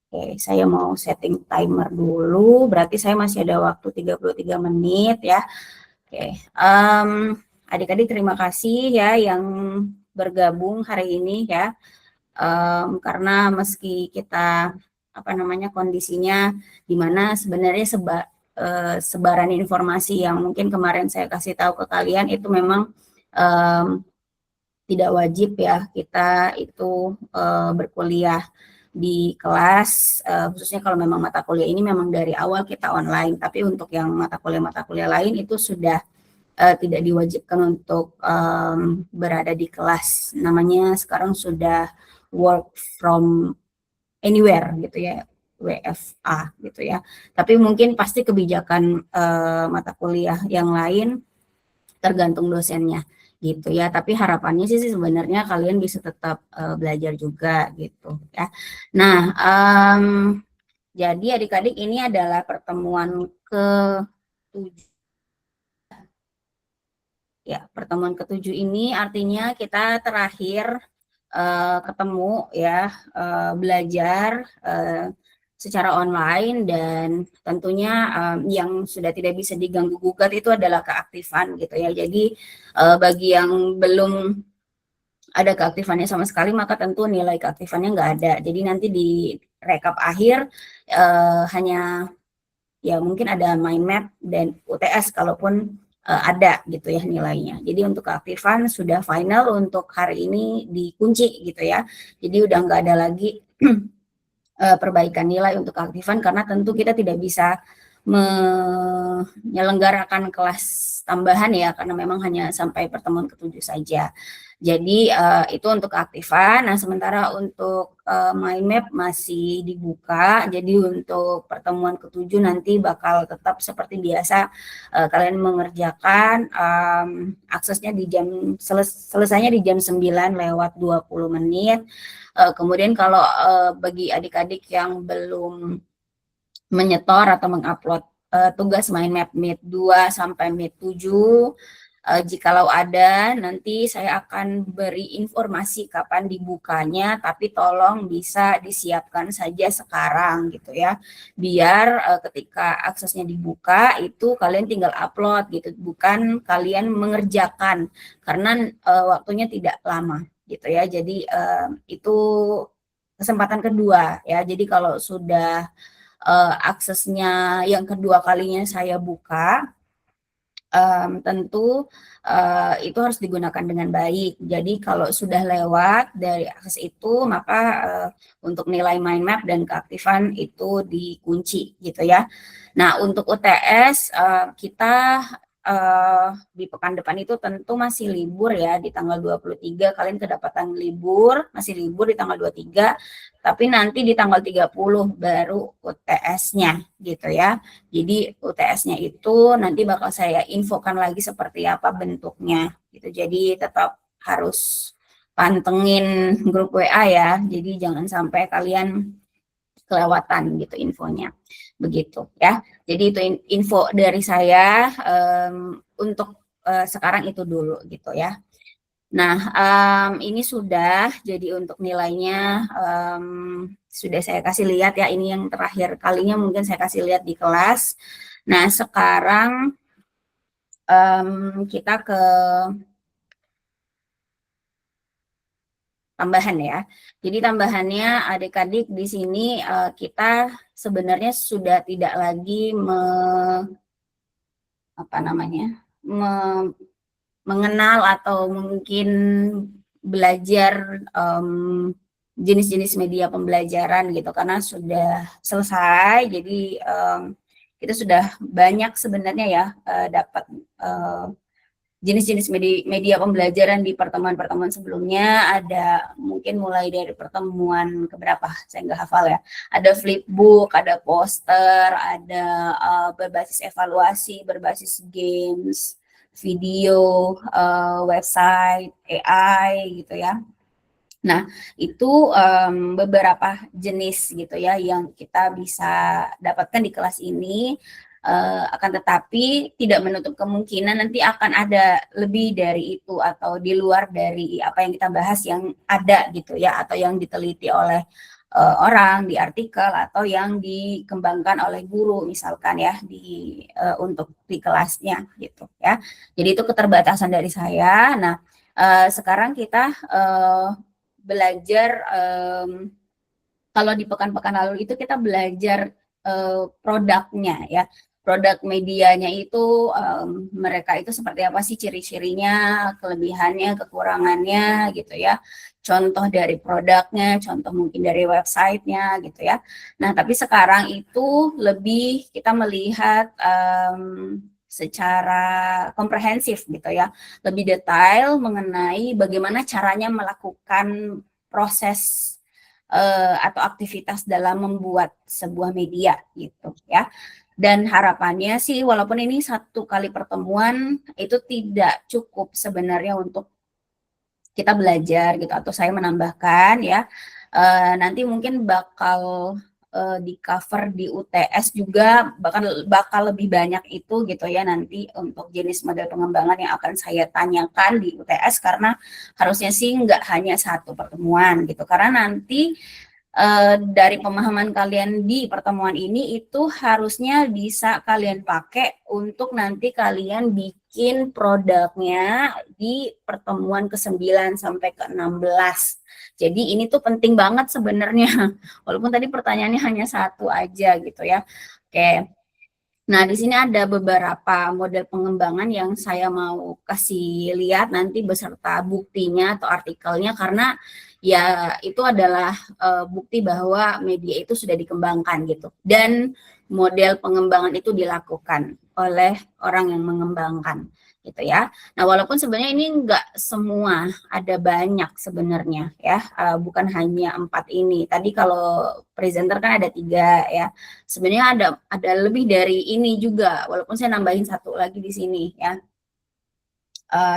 Oke, saya mau setting timer dulu. Berarti saya masih ada waktu 33 menit ya. Oke, adik-adik terima kasih ya yang bergabung hari ini ya. Karena meski kita kondisinya di mana sebenarnya sebaran informasi yang mungkin kemarin saya kasih tahu ke kalian itu memang tidak wajib ya kita itu berkuliah di kelas, khususnya kalau memang mata kuliah ini memang dari awal kita online, tapi untuk yang mata kuliah lain itu sudah tidak diwajibkan untuk berada di kelas. Namanya sekarang sudah work from anywhere gitu ya, WFA gitu ya. Tapi mungkin pasti kebijakan mata kuliah yang lain tergantung dosennya gitu ya. Tapi harapannya sih sebenarnya kalian bisa tetap belajar juga gitu ya. Nah, jadi adik-adik ini adalah pertemuan ke-7. Ya, pertemuan ke-7 ini artinya kita terakhir ketemu ya, belajar secara online dan tentunya yang sudah tidak bisa diganggu gugat itu adalah keaktifan gitu ya. Jadi bagi yang belum ada keaktifannya sama sekali maka tentu nilai keaktifannya nggak ada. Jadi nanti di rekap akhir hanya ya mungkin ada mind map dan UTS kalaupun ada gitu ya nilainya. Jadi untuk keaktifan sudah final untuk hari ini dikunci gitu ya. Jadi udah nggak ada lagi perbaikan nilai untuk keaktifan karena tentu kita tidak bisa menyelenggarakan kelas tambahan ya karena memang hanya sampai pertemuan ke-7 saja. Jadi itu untuk keaktifan. Nah, sementara untuk mind map masih dibuka. Jadi untuk pertemuan ke-7 nanti bakal tetap seperti biasa kalian mengerjakan aksesnya di selesainya di jam 9:20 menit. Kemudian kalau bagi adik-adik yang belum menyetor atau mengupload tugas mind map Mid 2 sampai Mid 7, jikalau ada nanti saya akan beri informasi kapan dibukanya, tapi tolong bisa disiapkan saja sekarang gitu ya, biar ketika aksesnya dibuka itu kalian tinggal upload gitu, bukan kalian mengerjakan karena waktunya tidak lama gitu ya. Jadi itu kesempatan kedua ya. Jadi kalau sudah aksesnya yang kedua kalinya saya buka, tentu itu harus digunakan dengan baik. Jadi kalau sudah lewat dari akses itu, maka untuk nilai mind map dan keaktifan itu dikunci gitu ya. Nah, untuk UTS kita di pekan depan itu tentu masih libur ya, di tanggal 23 kalian kedapatan libur, masih libur di tanggal 23, tapi nanti di tanggal 30 baru UTS-nya gitu ya. Jadi UTS-nya itu nanti bakal saya infokan lagi seperti apa bentuknya gitu. Jadi tetap harus pantengin grup WA ya. Jadi jangan sampai kalian kelewatan gitu infonya. Begitu ya. Jadi itu info dari saya untuk sekarang itu dulu gitu ya. Nah, ini sudah, jadi untuk nilainya sudah saya kasih lihat ya, ini yang terakhir kalinya mungkin saya kasih lihat di kelas. Nah, sekarang kita ke tambahan ya. Jadi tambahannya adik-adik di sini kita sebenarnya sudah tidak lagi mengenal atau mungkin belajar jenis-jenis media pembelajaran gitu, karena sudah selesai. Jadi kita sudah banyak sebenarnya ya dapat jenis-jenis media pembelajaran di pertemuan-pertemuan sebelumnya. Ada mungkin mulai dari pertemuan keberapa, saya nggak hafal ya. Ada flipbook, ada poster, ada berbasis evaluasi, berbasis games, video, website, AI gitu ya. Nah, itu beberapa jenis gitu ya yang kita bisa dapatkan di kelas ini. Akan tetapi tidak menutup kemungkinan nanti akan ada lebih dari itu atau di luar dari apa yang kita bahas yang ada gitu ya, atau yang diteliti oleh orang di artikel atau yang dikembangkan oleh guru misalkan ya untuk di kelasnya gitu ya. Jadi itu keterbatasan dari saya. Nah, sekarang kita belajar kalau di pekan-pekan lalu itu kita belajar produknya ya, produk medianya itu mereka itu seperti apa sih ciri-cirinya, kelebihannya, kekurangannya gitu ya, contoh dari produknya, contoh mungkin dari websitenya gitu ya. Nah tapi sekarang itu lebih kita melihat secara komprehensif gitu ya, lebih detail mengenai bagaimana caranya melakukan proses atau aktivitas dalam membuat sebuah media gitu ya. Dan harapannya sih walaupun ini satu kali pertemuan itu tidak cukup sebenarnya untuk kita belajar gitu, atau saya menambahkan ya nanti mungkin bakal di cover di UTS juga bakal lebih banyak itu gitu ya nanti untuk jenis model pengembangan yang akan saya tanyakan di UTS, karena harusnya sih nggak hanya satu pertemuan gitu, karena nanti dari pemahaman kalian di pertemuan ini itu harusnya bisa kalian pakai untuk nanti kalian bikin produknya di pertemuan ke-9 sampai ke-16. Jadi ini tuh penting banget sebenarnya, walaupun tadi pertanyaannya hanya satu aja gitu ya. Oke. Nah, di sini ada beberapa model pengembangan yang saya mau kasih lihat nanti beserta buktinya atau artikelnya, karena ya itu adalah bukti bahwa media itu sudah dikembangkan gitu. Dan model pengembangan itu dilakukan oleh orang yang mengembangkan gitu ya. Nah, walaupun sebenarnya ini enggak semua, ada banyak sebenarnya ya, bukan hanya 4 ini. Tadi kalau presenter kan ada 3 ya. Sebenarnya ada lebih dari ini juga, walaupun saya nambahin satu lagi di sini ya.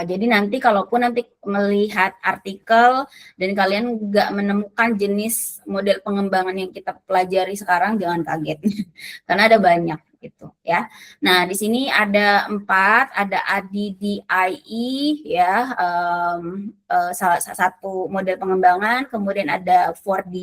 Jadi nanti kalaupun nanti melihat artikel dan kalian nggak menemukan jenis model pengembangan yang kita pelajari sekarang, jangan kaget karena ada banyak gitu ya. Nah di sini ada 4, ada ADDIE ya, salah satu model pengembangan, kemudian ada 4D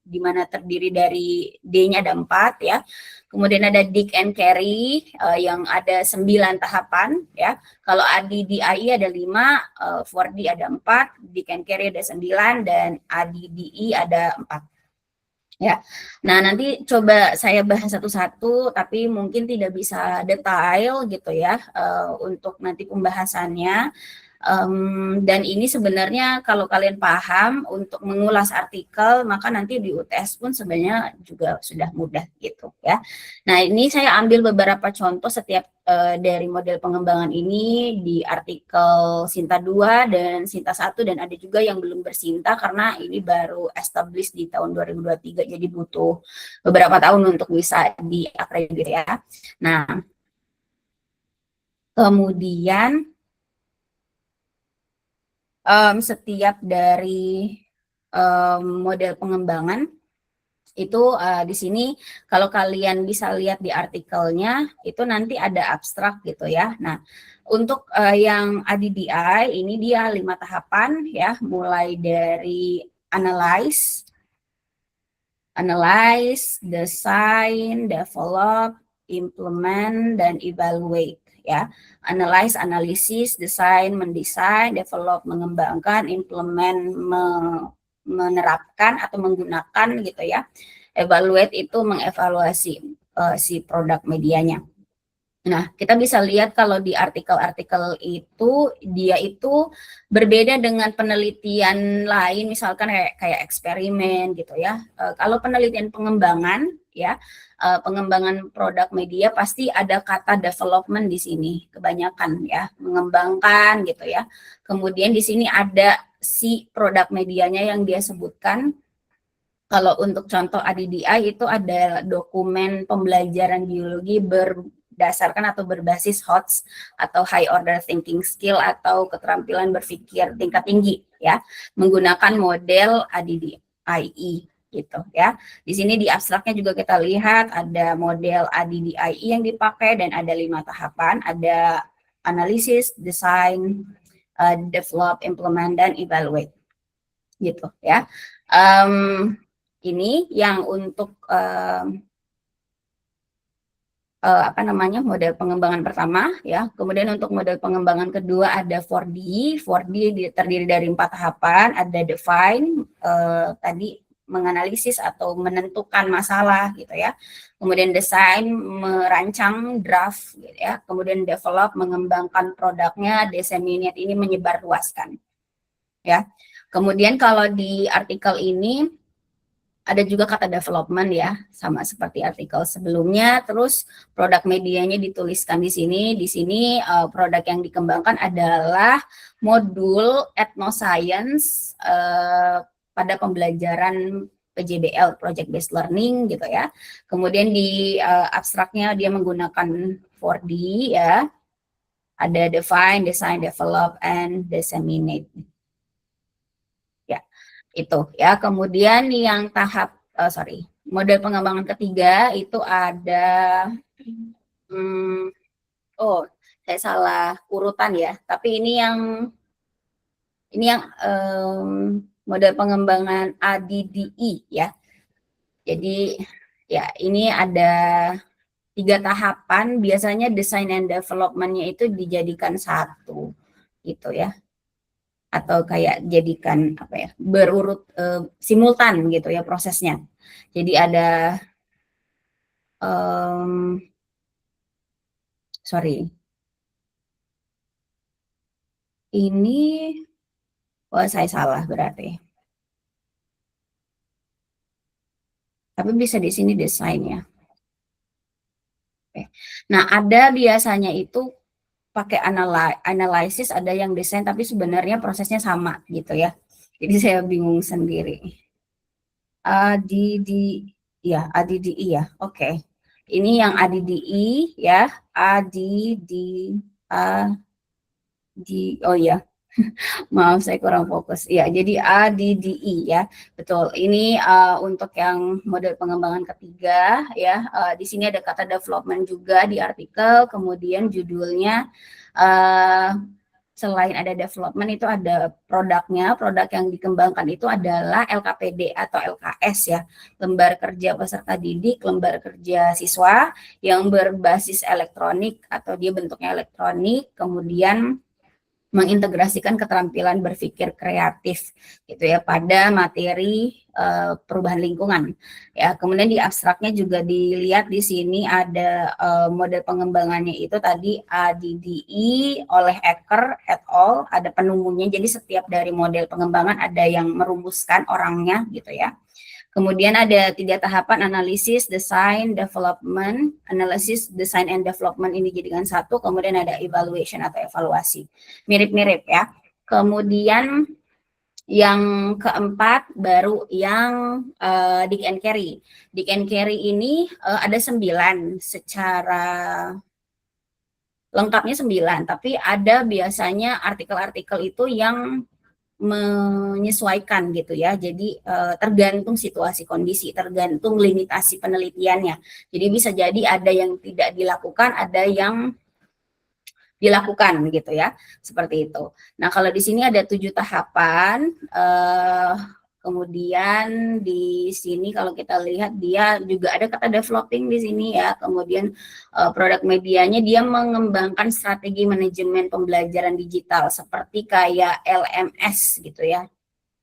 di mana terdiri dari D-nya ada 4 ya. Kemudian ada Dick and Carry yang ada 9 tahapan ya. Kalau ADDIE ada 5, 4D ada 4, Dick and Carry ada 9, dan ADDIE ada 4. Ya, nah nanti coba saya bahas satu-satu, tapi mungkin tidak bisa detail gitu ya untuk nanti pembahasannya. Dan ini sebenarnya kalau kalian paham untuk mengulas artikel, maka nanti di UTS pun sebenarnya juga sudah mudah gitu ya. Nah ini saya ambil beberapa contoh setiap dari model pengembangan ini di artikel Sinta 2 dan Sinta 1, dan ada juga yang belum bersinta karena ini baru established di tahun 2023, jadi butuh beberapa tahun untuk bisa diakreditasi ya. Nah kemudian setiap dari model pengembangan itu di sini kalau kalian bisa lihat di artikelnya itu nanti ada abstrak gitu ya. Nah untuk yang ADDI ini dia 5 tahapan ya, mulai dari analyze, design, develop, implement, dan evaluate ya. Analyze, analisis, desain, mendesain, develop, mengembangkan, implement, menerapkan atau menggunakan gitu ya. Evaluate itu mengevaluasi si produk medianya. Nah, kita bisa lihat kalau di artikel-artikel itu, dia itu berbeda dengan penelitian lain, misalkan kayak eksperimen gitu ya. Kalau penelitian pengembangan, ya, pengembangan produk media pasti ada kata development di sini, kebanyakan ya, mengembangkan gitu ya. Kemudian di sini ada si produk medianya yang dia sebutkan. Kalau untuk contoh ADDI itu ada dokumen pembelajaran biologi berdasarkan atau berbasis HOTS atau High Order Thinking Skill atau keterampilan berpikir tingkat tinggi ya, menggunakan model ADDIE gitu ya. Di sini di abstraknya juga kita lihat ada model ADDIE yang dipakai dan ada 5 tahapan, ada analisis, design, develop, implement, dan evaluate gitu ya. Ini yang untuk apa namanya, model pengembangan pertama ya. Kemudian untuk model pengembangan kedua ada 4D. 4D terdiri dari 4 tahapan, ada define, tadi menganalisis atau menentukan masalah gitu ya. Kemudian design, merancang draft gitu ya. Kemudian develop, mengembangkan produknya, disseminate ini menyebarluaskan ya. Kemudian kalau di artikel ini ada juga kata development ya, sama seperti artikel sebelumnya. Terus produk medianya dituliskan di sini. Di sini produk yang dikembangkan adalah modul ethnoscience pada pembelajaran PJBL, Project Based Learning gitu ya. Kemudian di abstraknya dia menggunakan 4D ya. Ada define, design, develop, and disseminate. Itu ya. Kemudian yang tahap model pengembangan ketiga itu ada saya salah urutan ya, tapi ini yang model pengembangan ADDI ya. Jadi ya ini ada 3 tahapan, biasanya design and development-nya itu dijadikan satu gitu ya, atau kayak jadikan apa ya, berurut simultan gitu ya prosesnya. Jadi ada ini saya salah berarti. Tapi bisa di sini desain ya. Oke. Nah, ada biasanya itu pakai analisis, ada yang desain tapi sebenarnya prosesnya sama gitu ya. Jadi saya bingung sendiri. ADDI ya. Oke. Ini yang ADDI ya. Oh ya. Maaf saya kurang fokus. Ya, jadi ADDI ya. Betul. Ini untuk yang model pengembangan ketiga ya. Di sini ada kata development juga di artikel, kemudian judulnya selain ada development itu ada produknya. Produk yang dikembangkan itu adalah LKPD atau LKS ya. Lembar kerja peserta didik, lembar kerja siswa yang berbasis elektronik atau dia bentuknya elektronik, kemudian mengintegrasikan keterampilan berpikir kreatif gitu ya pada materi perubahan lingkungan ya. Kemudian di abstraknya juga dilihat di sini ada model pengembangannya itu tadi ADDI oleh Ecker et al. Ada penunggunya, jadi setiap dari model pengembangan ada yang merumuskan orangnya gitu ya. Kemudian ada 3 tahapan, analisis, design, development. Analisis, design, and development ini jadikan satu. Kemudian ada evaluation atau evaluasi. Mirip-mirip ya. Kemudian yang keempat baru yang Dick and Carey. Dick and Carey ini ada 9 secara lengkapnya 9. Tapi ada biasanya artikel-artikel itu yang menyesuaikan gitu ya. Jadi tergantung situasi kondisi, tergantung limitasi penelitiannya. Jadi bisa jadi ada yang tidak dilakukan, ada yang dilakukan gitu ya. Seperti itu. Nah, kalau di sini ada 7 tahapan. Kemudian di sini kalau kita lihat dia juga ada kata developing di sini ya. Kemudian produk medianya dia mengembangkan strategi manajemen pembelajaran digital seperti kayak LMS gitu ya.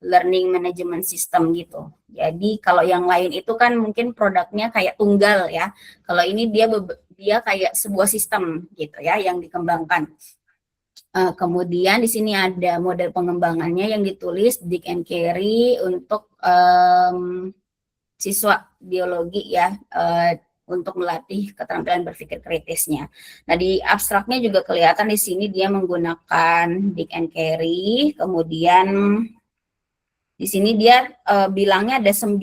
Learning Management System gitu. Jadi kalau yang lain itu kan mungkin produknya kayak tunggal ya. Kalau ini dia dia kayak sebuah sistem gitu ya yang dikembangkan. Kemudian di sini ada model pengembangannya yang ditulis Dick and Carey untuk siswa biologi ya, untuk melatih keterampilan berpikir kritisnya. Nah, di abstraknya juga kelihatan di sini dia menggunakan Dick and Carey, kemudian di sini dia bilangnya ada 9,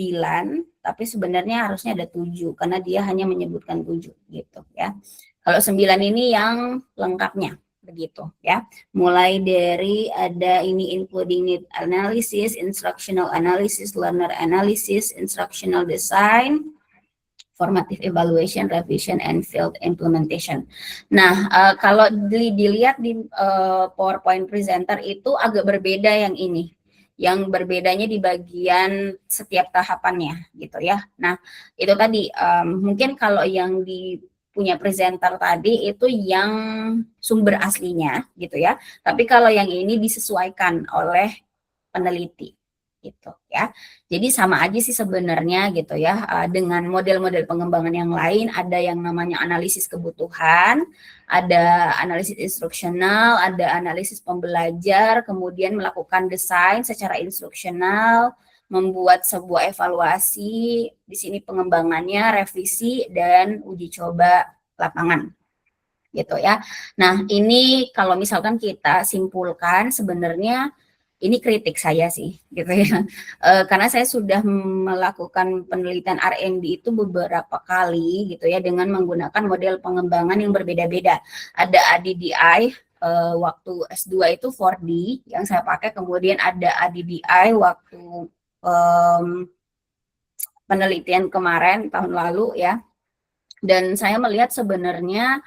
tapi sebenarnya harusnya ada 7 karena dia hanya menyebutkan 7 gitu ya. Kalau 9 ini yang lengkapnya begitu ya. Mulai dari ada ini including need analysis, instructional analysis, learner analysis, instructional design, formative evaluation, revision, and field implementation. Nah, kalau dilihat di PowerPoint presenter itu agak berbeda yang ini. Yang berbedanya di bagian setiap tahapannya gitu ya. Nah, itu tadi mungkin kalau yang di punya presenter tadi itu yang sumber aslinya gitu ya. Tapi kalau yang ini disesuaikan oleh peneliti gitu ya. Jadi sama aja sih sebenarnya gitu ya, dengan model-model pengembangan yang lain. Ada yang namanya analisis kebutuhan, ada analisis instruksional, ada analisis pembelajar, kemudian melakukan desain secara instruksional, membuat sebuah evaluasi, di sini pengembangannya, revisi, dan uji coba lapangan gitu ya. Nah, ini kalau misalkan kita simpulkan sebenarnya ini kritik saya sih gitu ya. Karena saya sudah melakukan penelitian R&D itu beberapa kali gitu ya dengan menggunakan model pengembangan yang berbeda-beda. Ada ADDI waktu S2 itu 4D yang saya pakai, kemudian ada ADDI waktu penelitian kemarin tahun lalu ya. Dan saya melihat sebenarnya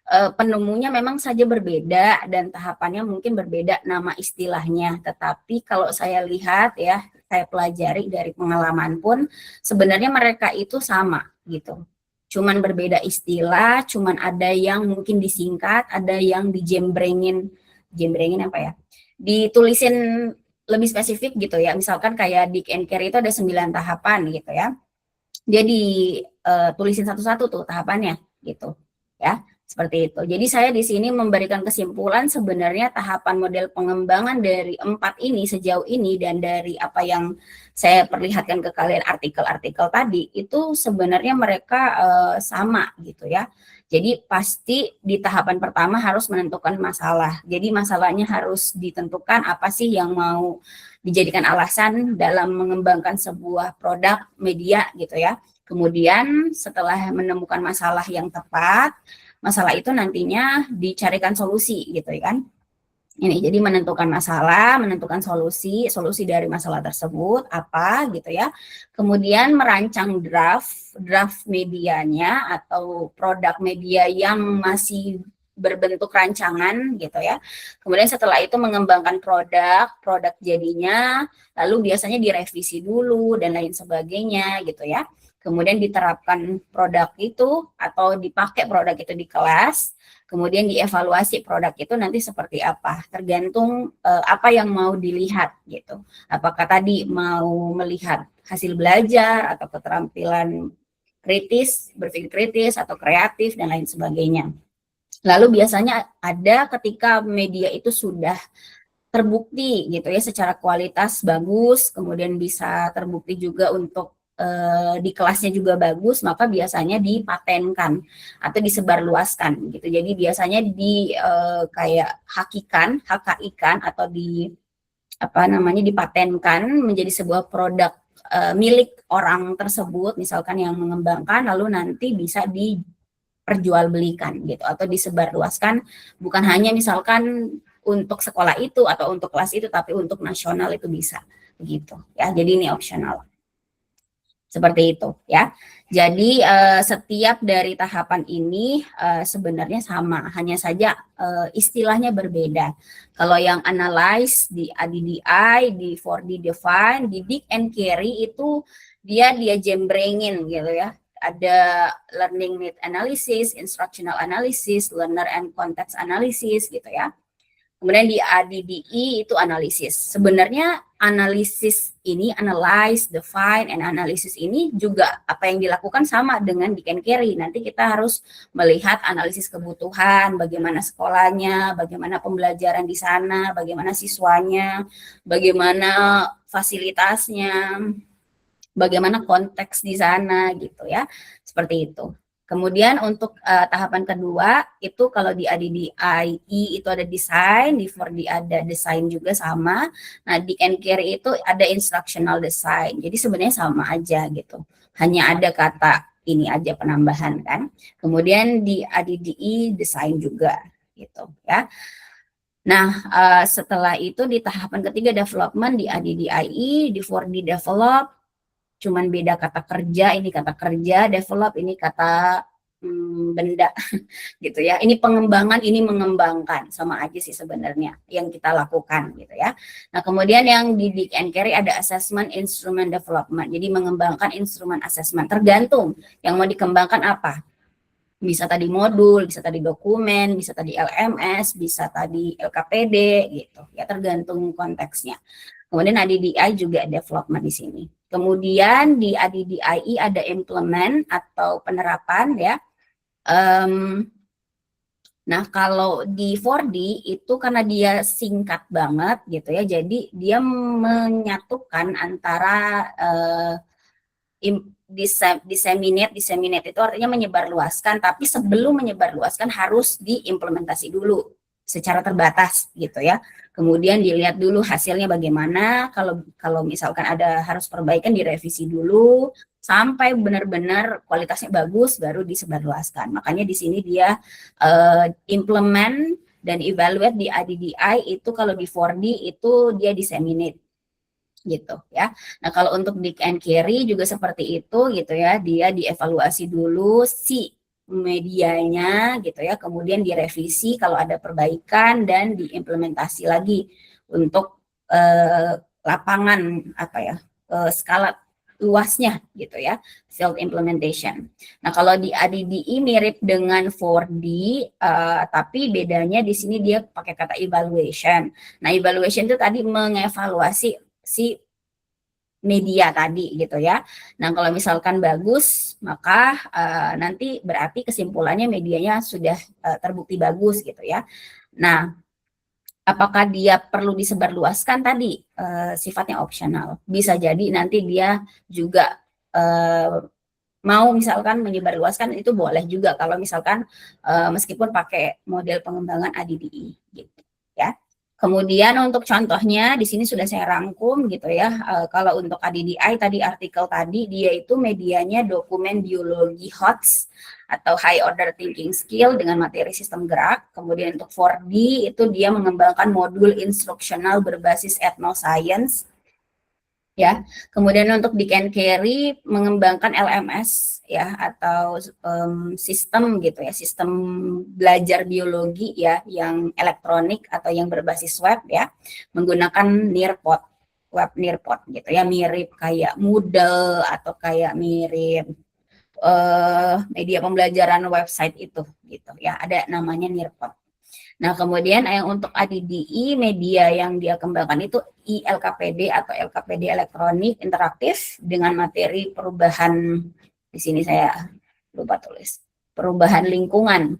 penemunya memang saja berbeda dan tahapannya mungkin berbeda nama istilahnya. Tetapi kalau saya lihat ya, saya pelajari dari pengalaman pun sebenarnya mereka itu sama gitu. Cuman berbeda istilah, cuman ada yang mungkin disingkat, ada yang dijembrengin apa ya? Ditulisin lebih spesifik gitu ya. Misalkan kayak Dick and Carey itu ada 9 tahapan gitu ya. Dia ditulisin satu-satu tuh tahapannya gitu ya. Seperti itu. Jadi saya di sini memberikan kesimpulan sebenarnya tahapan model pengembangan dari 4 ini sejauh ini dan dari apa yang saya perlihatkan ke kalian artikel-artikel tadi itu sebenarnya mereka sama gitu ya. Jadi pasti di tahapan pertama harus menentukan masalah. Jadi masalahnya harus ditentukan apa sih yang mau dijadikan alasan dalam mengembangkan sebuah produk media gitu ya. Kemudian setelah menemukan masalah yang tepat, masalah itu nantinya dicarikan solusi gitu kan. Ini jadi menentukan masalah, menentukan solusi dari masalah tersebut apa gitu ya. Kemudian merancang draft medianya atau produk media yang masih berbentuk rancangan gitu ya. Kemudian setelah itu mengembangkan produk jadinya, lalu biasanya direvisi dulu dan lain sebagainya gitu ya. Kemudian diterapkan produk itu atau dipakai produk itu di kelas, kemudian dievaluasi produk itu nanti seperti apa, tergantung apa yang mau dilihat gitu. Apakah tadi mau melihat hasil belajar atau keterampilan kritis, berpikir kritis atau kreatif dan lain sebagainya. Lalu biasanya ada ketika media itu sudah terbukti gitu ya secara kualitas bagus, kemudian bisa terbukti juga untuk di kelasnya juga bagus, maka biasanya dipatenkan atau disebarluaskan gitu. Jadi biasanya di kayak HKI-kan atau dipatenkan menjadi sebuah produk milik orang tersebut, misalkan yang mengembangkan, lalu nanti bisa diperjualbelikan gitu atau disebarluaskan, bukan hanya misalkan untuk sekolah itu atau untuk kelas itu, tapi untuk nasional itu bisa begitu ya. Jadi ini opsional. Seperti itu ya. Jadi setiap dari tahapan ini sebenarnya sama, hanya saja istilahnya berbeda. Kalau yang analyze di ADDI, di 4D define, di Dick and Carey itu dia jembrengin gitu ya. Ada learning need analysis, instructional analysis, learner and context analysis gitu ya. Kemudian di ADDI itu analisis. Sebenarnya analisis ini, analyze, define, and analysis ini juga apa yang dilakukan sama dengan Dick and Carey. Nanti kita harus melihat analisis kebutuhan, bagaimana sekolahnya, bagaimana pembelajaran di sana, bagaimana siswanya, bagaimana fasilitasnya, bagaimana konteks di sana gitu ya, seperti itu. Kemudian untuk tahapan kedua itu kalau di ADDIE itu ada desain, di 4D ada desain juga sama. Nah di Dick and Carey itu ada instructional design. Jadi sebenarnya sama aja gitu. Hanya ada kata ini aja penambahan kan. Kemudian di ADDIE desain juga gitu ya. Nah, setelah itu di tahapan ketiga development di ADDIE, di 4D develop, cuman beda kata kerja, ini kata kerja, develop, ini kata benda gitu ya. Ini pengembangan, ini mengembangkan, sama aja sih sebenarnya yang kita lakukan gitu ya. Nah kemudian yang di Dick and Carey ada assessment instrument development, jadi mengembangkan instrumen assessment, tergantung yang mau dikembangkan apa. Bisa tadi modul, bisa tadi dokumen, bisa tadi LMS, bisa tadi LKPD gitu ya, tergantung konteksnya. Kemudian ADDIE juga development di sini. Kemudian di ADDIE ada implement atau penerapan ya. Nah kalau di 4D itu karena dia singkat banget gitu ya, jadi dia menyatukan antara disseminate itu artinya menyebarluaskan, tapi sebelum menyebarluaskan harus diimplementasi dulu secara terbatas gitu ya. Kemudian dilihat dulu hasilnya bagaimana, kalau misalkan ada harus perbaikan direvisi dulu sampai benar-benar kualitasnya bagus baru disebarluaskan. Makanya di sini dia implement dan evaluate di ADDIE itu, kalau di 4D itu dia disseminate gitu ya. Nah kalau untuk Dick and Carey juga seperti itu gitu ya, dia dievaluasi dulu si medianya gitu ya, kemudian direvisi kalau ada perbaikan dan diimplementasi lagi untuk lapangan apa ya, skala luasnya gitu ya, field implementation. Nah kalau di ADDIE mirip dengan 4D, tapi bedanya di sini dia pakai kata evaluation. Nah evaluation itu tadi mengevaluasi si media tadi gitu ya. Nah kalau misalkan bagus, maka nanti berarti kesimpulannya medianya sudah terbukti bagus gitu ya. Nah apakah dia perlu disebarluaskan tadi, sifatnya opsional. Bisa jadi nanti dia juga mau misalkan menyebarluaskan, itu boleh juga kalau misalkan meskipun pakai model pengembangan ADDIE gitu ya. Kemudian untuk contohnya di sini sudah saya rangkum gitu ya. Kalau untuk ADDIE tadi artikel tadi dia itu medianya dokumen biologi HOTS atau High Order Thinking Skill dengan materi sistem gerak. Kemudian untuk 4D itu dia mengembangkan modul instruksional berbasis ethnoscience. Ya, kemudian untuk Dick and Carey mengembangkan LMS ya, atau sistem gitu ya, sistem belajar biologi ya yang elektronik atau yang berbasis web ya, menggunakan Nearpod, web Nearpod gitu ya, mirip kayak Moodle atau kayak mirip media pembelajaran website itu gitu ya, ada namanya Nearpod. Nah, kemudian yang untuk ADDIE media yang dia kembangkan itu ILKPD atau LKPD elektronik interaktif dengan materi perubahan, di sini saya lupa tulis, perubahan lingkungan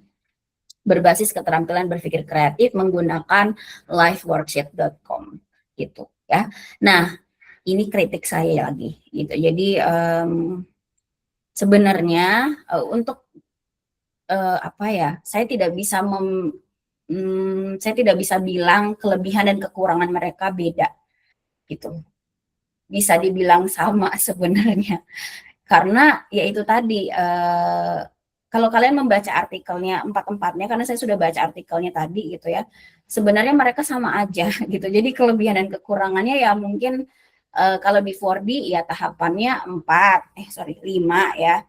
berbasis keterampilan berpikir kreatif menggunakan liveworksheet.com gitu ya. Nah, ini kritik saya lagi gitu. Jadi sebenarnya untuk apa ya, saya tidak bisa bilang kelebihan dan kekurangan mereka beda gitu. Bisa dibilang sama sebenarnya. Karena ya itu tadi, kalau kalian membaca artikelnya empat-empatnya, karena saya sudah baca artikelnya tadi gitu ya, sebenarnya mereka sama aja gitu. Jadi kelebihan dan kekurangannya ya mungkin kalau di 4D ya tahapannya 5 ya.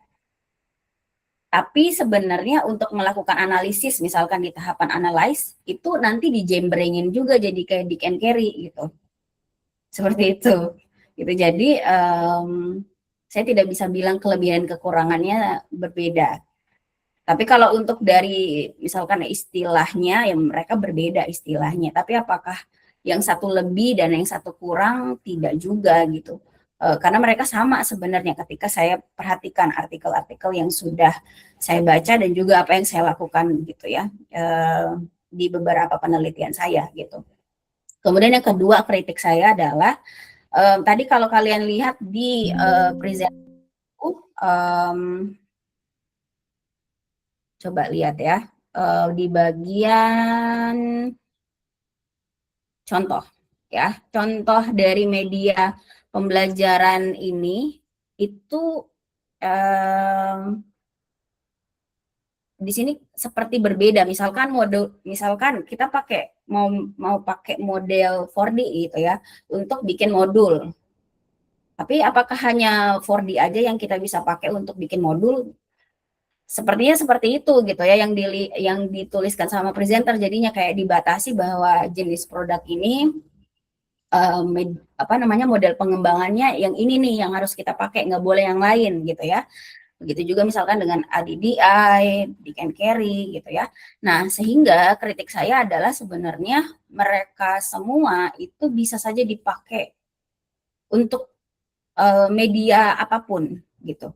Tapi sebenarnya untuk melakukan analisis, misalkan di tahapan analyze, itu nanti dijembrengin juga jadi kayak Dick and Carey gitu. Seperti itu. Gitu. Jadi saya tidak bisa bilang kelebihan kekurangannya berbeda. Tapi kalau untuk dari misalkan istilahnya, ya mereka berbeda istilahnya. Tapi apakah yang satu lebih dan yang satu kurang, tidak juga gitu. Karena mereka sama sebenarnya ketika saya perhatikan artikel-artikel yang sudah saya baca dan juga apa yang saya lakukan gitu ya, di beberapa penelitian saya gitu. Kemudian yang kedua kritik saya adalah tadi kalau kalian lihat di present coba lihat ya di bagian contoh ya, contoh dari media pembelajaran ini itu di sini seperti berbeda. Misalkan kita mau pakai model 4D gitu ya untuk bikin modul. Tapi apakah hanya 4D aja yang kita bisa pakai untuk bikin modul? Sepertinya seperti itu gitu ya yang dituliskan sama presenter, jadinya kayak dibatasi bahwa jenis produk ini model pengembangannya yang ini nih yang harus kita pakai, nggak boleh yang lain gitu ya. Begitu juga misalkan dengan ADDI, Dick and Carry gitu ya. Nah, sehingga kritik saya adalah sebenarnya mereka semua itu bisa saja dipakai untuk media apapun gitu.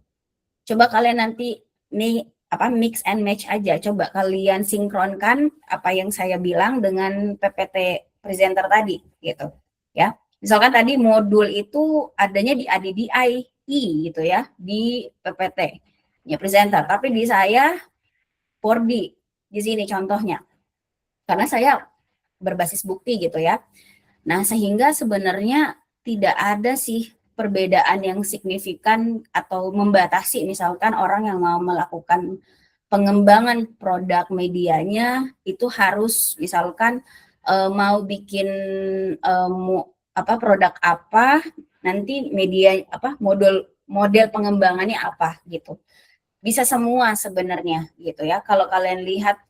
Coba kalian nanti nih mix and match aja. Coba kalian sinkronkan apa yang saya bilang dengan PPT presenter tadi gitu. Ya. Misalkan tadi modul itu adanya di ADDI gitu ya, di PPT ya presenter, tapi di saya 4D di sini contohnya. Karena saya berbasis bukti gitu ya. Nah, sehingga sebenarnya tidak ada sih perbedaan yang signifikan atau membatasi misalkan orang yang mau melakukan pengembangan produk medianya itu harus misalkan mau bikin produk apa, nanti media model pengembangannya apa gitu. Bisa semua sebenarnya gitu ya. Kalau kalian lihat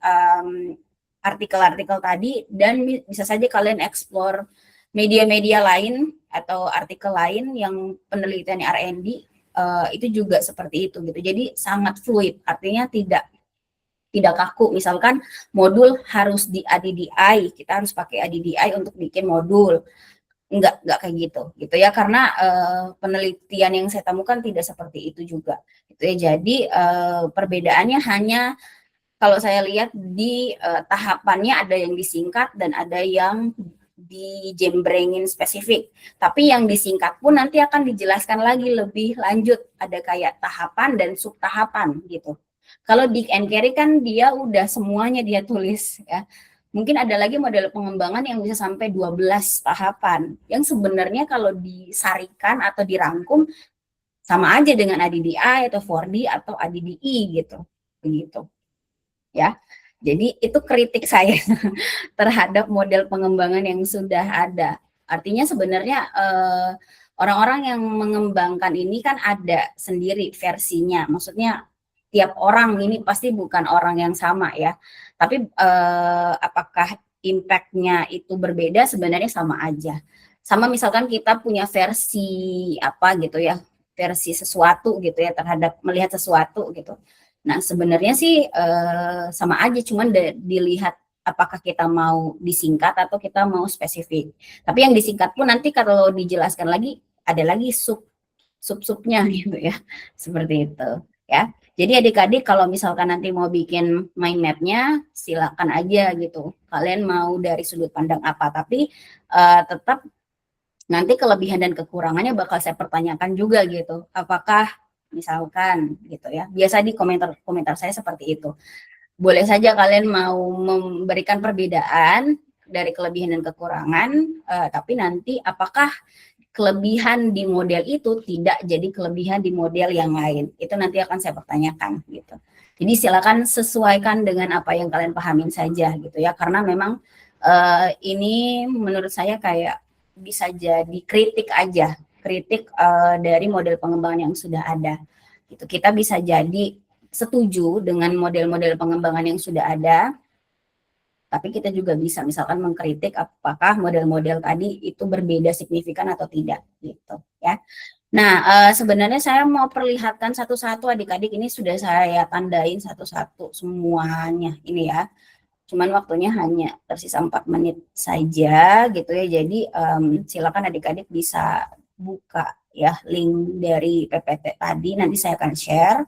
artikel-artikel tadi, dan bisa saja kalian explore media-media lain atau artikel lain yang penelitian R&D itu juga seperti itu gitu. Jadi sangat fluid, artinya tidak kaku. Misalkan modul harus di ADDI, kita harus pakai ADDI untuk bikin modul. Enggak kayak gitu ya, karena penelitian yang saya temukan tidak seperti itu juga gitu ya. Jadi perbedaannya hanya kalau saya lihat di tahapannya ada yang disingkat dan ada yang dijembrengin spesifik. Tapi yang disingkat pun nanti akan dijelaskan lagi lebih lanjut, ada kayak tahapan dan subtahapan gitu. Kalau Dick and Carry kan dia udah semuanya dia tulis ya. Mungkin ada lagi model pengembangan yang bisa sampai 12 tahapan, yang sebenarnya kalau disarikan atau dirangkum sama aja dengan ADDI atau 4D atau ADDI gitu. Begitu. Ya. Jadi itu kritik saya terhadap model pengembangan yang sudah ada. Artinya sebenarnya orang-orang yang mengembangkan ini kan ada sendiri versinya. Maksudnya tiap orang ini pasti bukan orang yang sama ya. Tapi apakah impact-nya itu berbeda? Sebenarnya sama aja. Sama misalkan kita punya versi apa gitu ya, versi sesuatu gitu ya, terhadap melihat sesuatu gitu. Nah sebenarnya sih sama aja, cuman dilihat apakah kita mau disingkat atau kita mau spesifik. Tapi yang disingkat pun nanti kalau dijelaskan lagi, ada lagi sub-subnya gitu ya, seperti itu ya. Jadi adik-adik kalau misalkan nanti mau bikin mind map-nya, silakan aja gitu. Kalian mau dari sudut pandang apa, tapi tetap nanti kelebihan dan kekurangannya bakal saya pertanyakan juga gitu. Apakah misalkan gitu ya, biasa di komentar saya seperti itu. Boleh saja kalian mau memberikan perbedaan dari kelebihan dan kekurangan, tapi nanti apakah kelebihan di model itu tidak jadi kelebihan di model yang lain, itu nanti akan saya pertanyakan gitu. Jadi silakan sesuaikan dengan apa yang kalian pahamin saja gitu ya, karena memang ini menurut saya kayak bisa jadi kritik aja, kritik dari model pengembangan yang sudah ada gitu. Kita bisa jadi setuju dengan model-model pengembangan yang sudah ada, tapi kita juga bisa misalkan mengkritik apakah model-model tadi itu berbeda signifikan atau tidak gitu ya. Nah sebenarnya saya mau perlihatkan satu-satu adik-adik, ini sudah saya tandain satu-satu semuanya ini ya. Cuman waktunya hanya tersisa 4 menit saja gitu ya. Jadi silakan adik-adik bisa buka ya link dari PPT tadi, nanti saya akan share.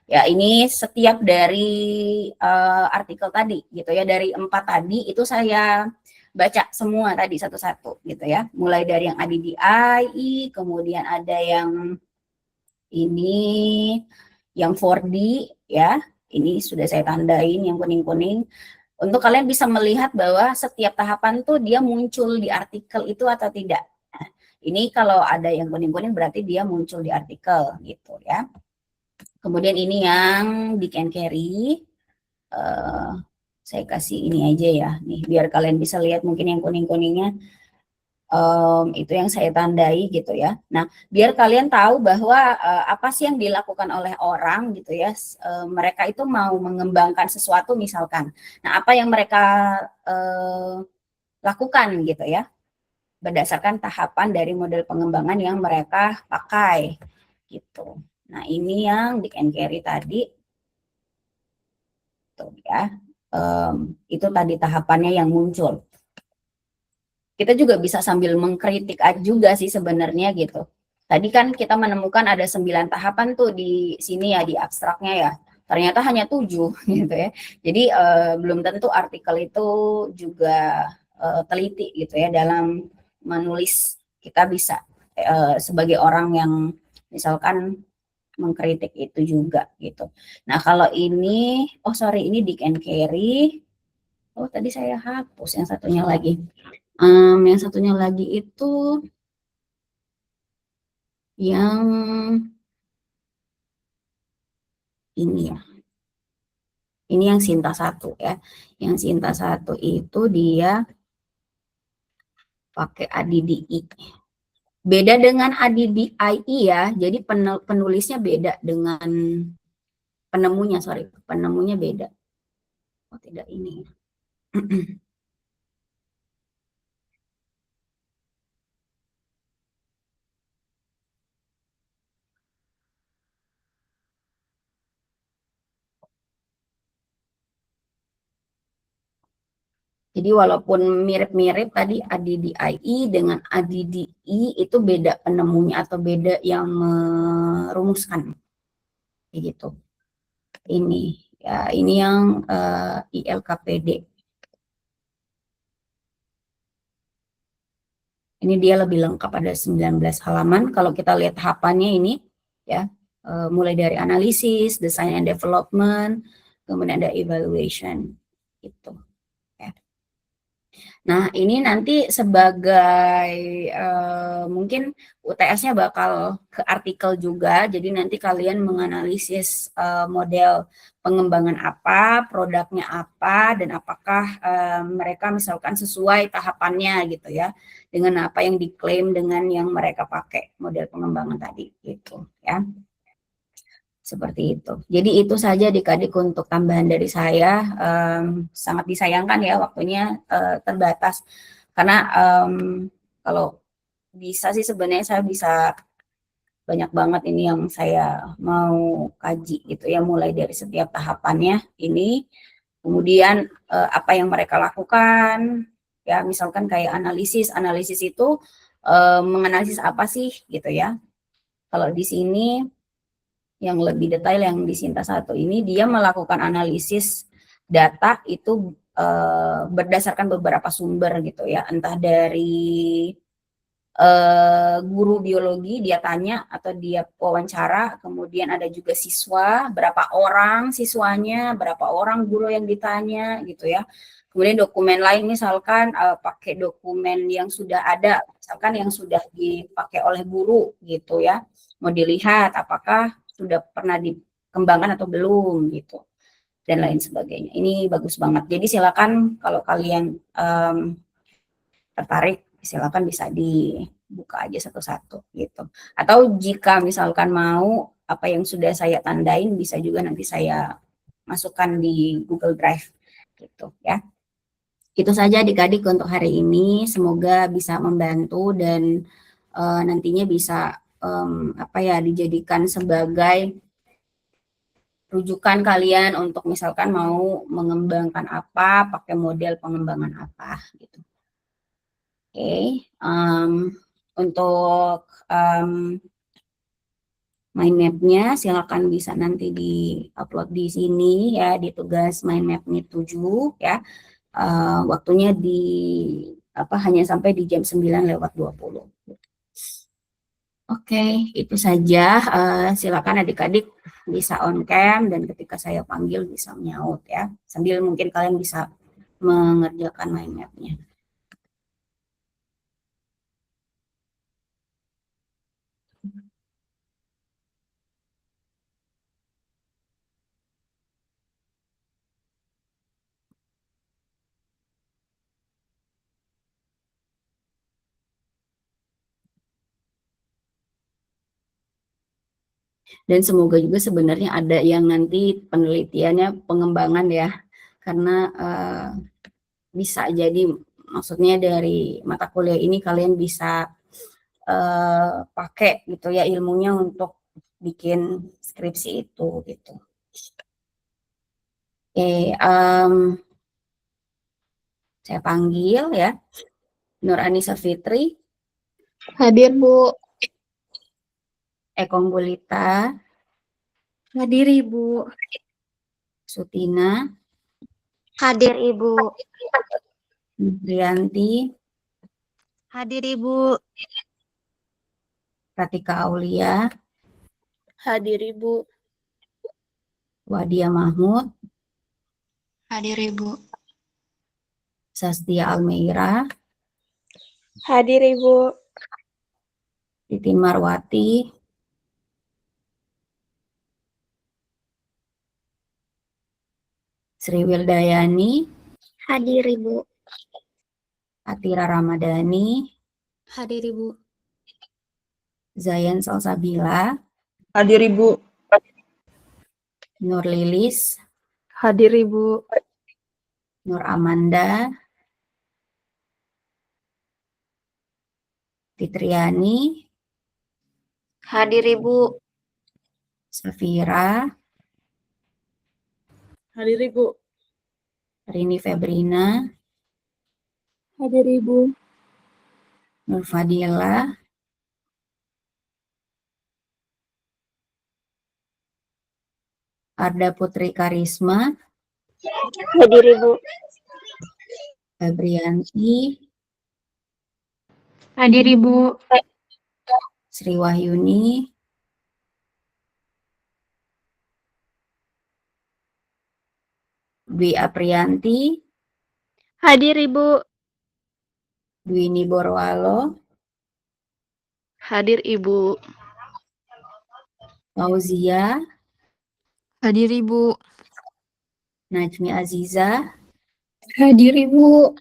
Ya, ini setiap dari artikel tadi gitu ya, dari 4 tadi itu saya baca semua tadi satu-satu gitu ya. Mulai dari yang ADDIE, kemudian ada yang ini yang 4D ya. Ini sudah saya tandain yang kuning-kuning. Untuk kalian bisa melihat bahwa setiap tahapan tuh dia muncul di artikel itu atau tidak. Nah, ini kalau ada yang kuning-kuning berarti dia muncul di artikel gitu ya. Kemudian ini yang Dick and Carry. Saya kasih ini aja ya, nih biar kalian bisa lihat mungkin yang kuning-kuningnya. Itu yang saya tandai gitu ya. Nah, biar kalian tahu bahwa apa sih yang dilakukan oleh orang gitu ya. Mereka itu mau mengembangkan sesuatu misalkan. Nah, apa yang mereka lakukan gitu ya. Berdasarkan tahapan dari model pengembangan yang mereka pakai gitu. Nah, ini yang Dick and Carry tadi. Tuh ya. Itu tadi tahapannya yang muncul. Kita juga bisa sambil mengkritik juga sih sebenarnya gitu. Tadi kan kita menemukan ada 9 tahapan tuh di sini ya, di abstraknya ya. Ternyata hanya 7 gitu ya. Jadi belum tentu artikel itu juga teliti gitu ya dalam menulis. Kita bisa sebagai orang yang misalkan mengkritik itu juga gitu. Nah, kalau ini, ini Dick and Carry. Oh, tadi saya hapus yang satunya lagi. Yang satunya lagi itu yang ini ya. Ini yang Sinta 1 ya. Yang Sinta 1 itu dia pakai ADDI. Beda dengan ADDIE ya. Jadi penulisnya beda dengan penemunya, penemunya beda. Oh, tidak ini. Jadi walaupun mirip-mirip tadi ADDIE dengan ADDI itu beda penemunya atau beda yang merumuskan. Kayak gitu. Ini ya, ini yang ILKPD. Ini dia lebih lengkap, ada 19 halaman. Kalau kita lihat tahapannya ini ya, mulai dari analisis, design and development, kemudian ada evaluation gitu. Nah, ini nanti sebagai mungkin UTS-nya bakal ke artikel juga, jadi nanti kalian menganalisis model pengembangan apa, produknya apa, dan apakah mereka misalkan sesuai tahapannya gitu ya, dengan apa yang diklaim dengan yang mereka pakai model pengembangan tadi gitu ya. Seperti itu. Jadi itu saja adik-adik untuk tambahan dari saya. Sangat disayangkan ya waktunya terbatas. Karena kalau bisa sih sebenarnya saya bisa banyak banget ini yang saya mau kaji gitu ya. Mulai dari setiap tahapannya ini. Kemudian apa yang mereka lakukan. Ya misalkan kayak analisis. Analisis itu menganalisis apa sih gitu ya. Kalau di sini yang lebih detail yang di Sinta 1 ini dia melakukan analisis data itu berdasarkan beberapa sumber gitu ya, entah dari guru biologi dia tanya atau dia wawancara, kemudian ada juga siswa, berapa orang siswanya, berapa orang guru yang ditanya gitu ya. Kemudian dokumen lain misalkan pakai dokumen yang sudah ada, misalkan yang sudah dipakai oleh guru gitu ya, mau dilihat apakah sudah pernah dikembangkan atau belum gitu dan lain sebagainya. Ini bagus banget. Jadi silakan kalau kalian tertarik silakan bisa dibuka aja satu-satu gitu. Atau jika misalkan mau apa yang sudah saya tandain bisa juga nanti saya masukkan di Google Drive gitu ya. Itu saja adik-adik untuk hari ini. Semoga bisa membantu dan nantinya bisa dijadikan sebagai rujukan kalian untuk misalkan mau mengembangkan apa, pakai model pengembangan apa gitu. Oke, untuk mind map-nya silakan bisa nanti di-upload di sini ya, di tugas mind map NIT 7 ya. Waktunya hanya sampai di jam 9:20. Oke, itu saja. Silakan adik-adik bisa on cam dan ketika saya panggil bisa menyaut ya. Sambil mungkin kalian bisa mengerjakan mind map-nya. Dan semoga juga sebenarnya ada yang nanti penelitiannya pengembangan ya, karena bisa jadi maksudnya dari mata kuliah ini kalian bisa pakai gitu ya ilmunya untuk bikin skripsi itu gitu. Oke, saya panggil ya Nur Anissa Fitri. Hadir, Bu. Eko Gulita. Hadir, Ibu. Sutina. Hadir, Ibu. Rianti. Hadir, Ibu. Ratika Aulia. Hadir, Ibu. Wadia Mahmud. Hadir, Ibu. Sastia Almeira. Hadir, Ibu. Titin Marwati. Sri Wildayani. Hadir, Ibu. Atira Ramadhani. Hadir, Ibu. Zayan Salsabila. Hadir, Ibu. Nur Lilis. Hadir, Ibu. Nur Amanda. Fitriani. Hadir, Ibu. Safira. Hadir, Ibu. Rini Febrina. Hadir, Ibu. Nur Fadila. Arda Putri Karisma. Hadir, Ibu. Febrianti. Hadir, Ibu. Sri Wahyuni. Dwi Aprianti. Hadir, Ibu. Dwini Borwalo. Hadir, Ibu. Fauzia. Hadir, Ibu. Najmi Aziza. Hadir, Ibu.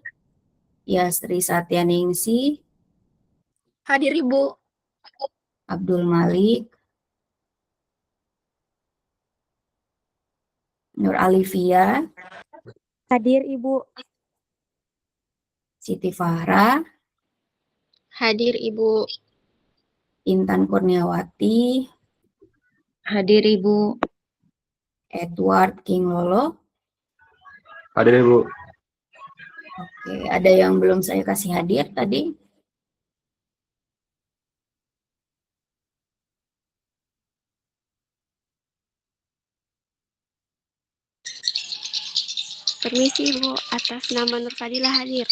Yastri Satyaningsi. Hadir, Ibu. Abdul Malik. Nur Alivia. Hadir, Ibu. Siti Fahra. Hadir, Ibu. Intan Kurniawati. Hadir, Ibu. Edward King Lolo. Hadir, Ibu. Oke, ada yang belum saya kasih hadir tadi? Permisi, Ibu. Atas nama Nur Fadila hadir.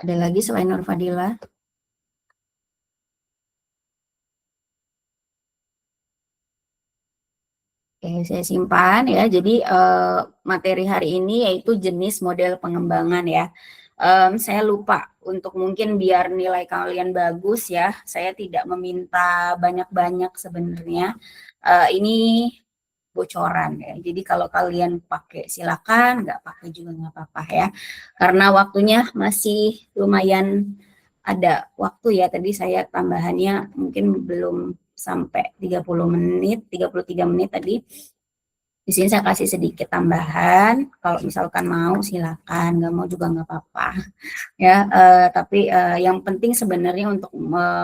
Ada lagi selain Nur Fadila? Oke, saya simpan ya. Jadi materi hari ini yaitu jenis model pengembangan ya. Saya lupa untuk mungkin biar nilai kalian bagus ya. Saya tidak meminta banyak-banyak sebenarnya. Ini bocoran ya. Jadi kalau kalian pakai silakan, nggak pakai juga nggak apa-apa ya. Karena waktunya masih lumayan ada waktu ya. Tadi saya tambahannya mungkin belum sampai 30 menit, 33 menit tadi. Di sini saya kasih sedikit tambahan, kalau misalkan mau silakan, nggak mau juga nggak apa-apa. Ya, tapi yang penting sebenarnya untuk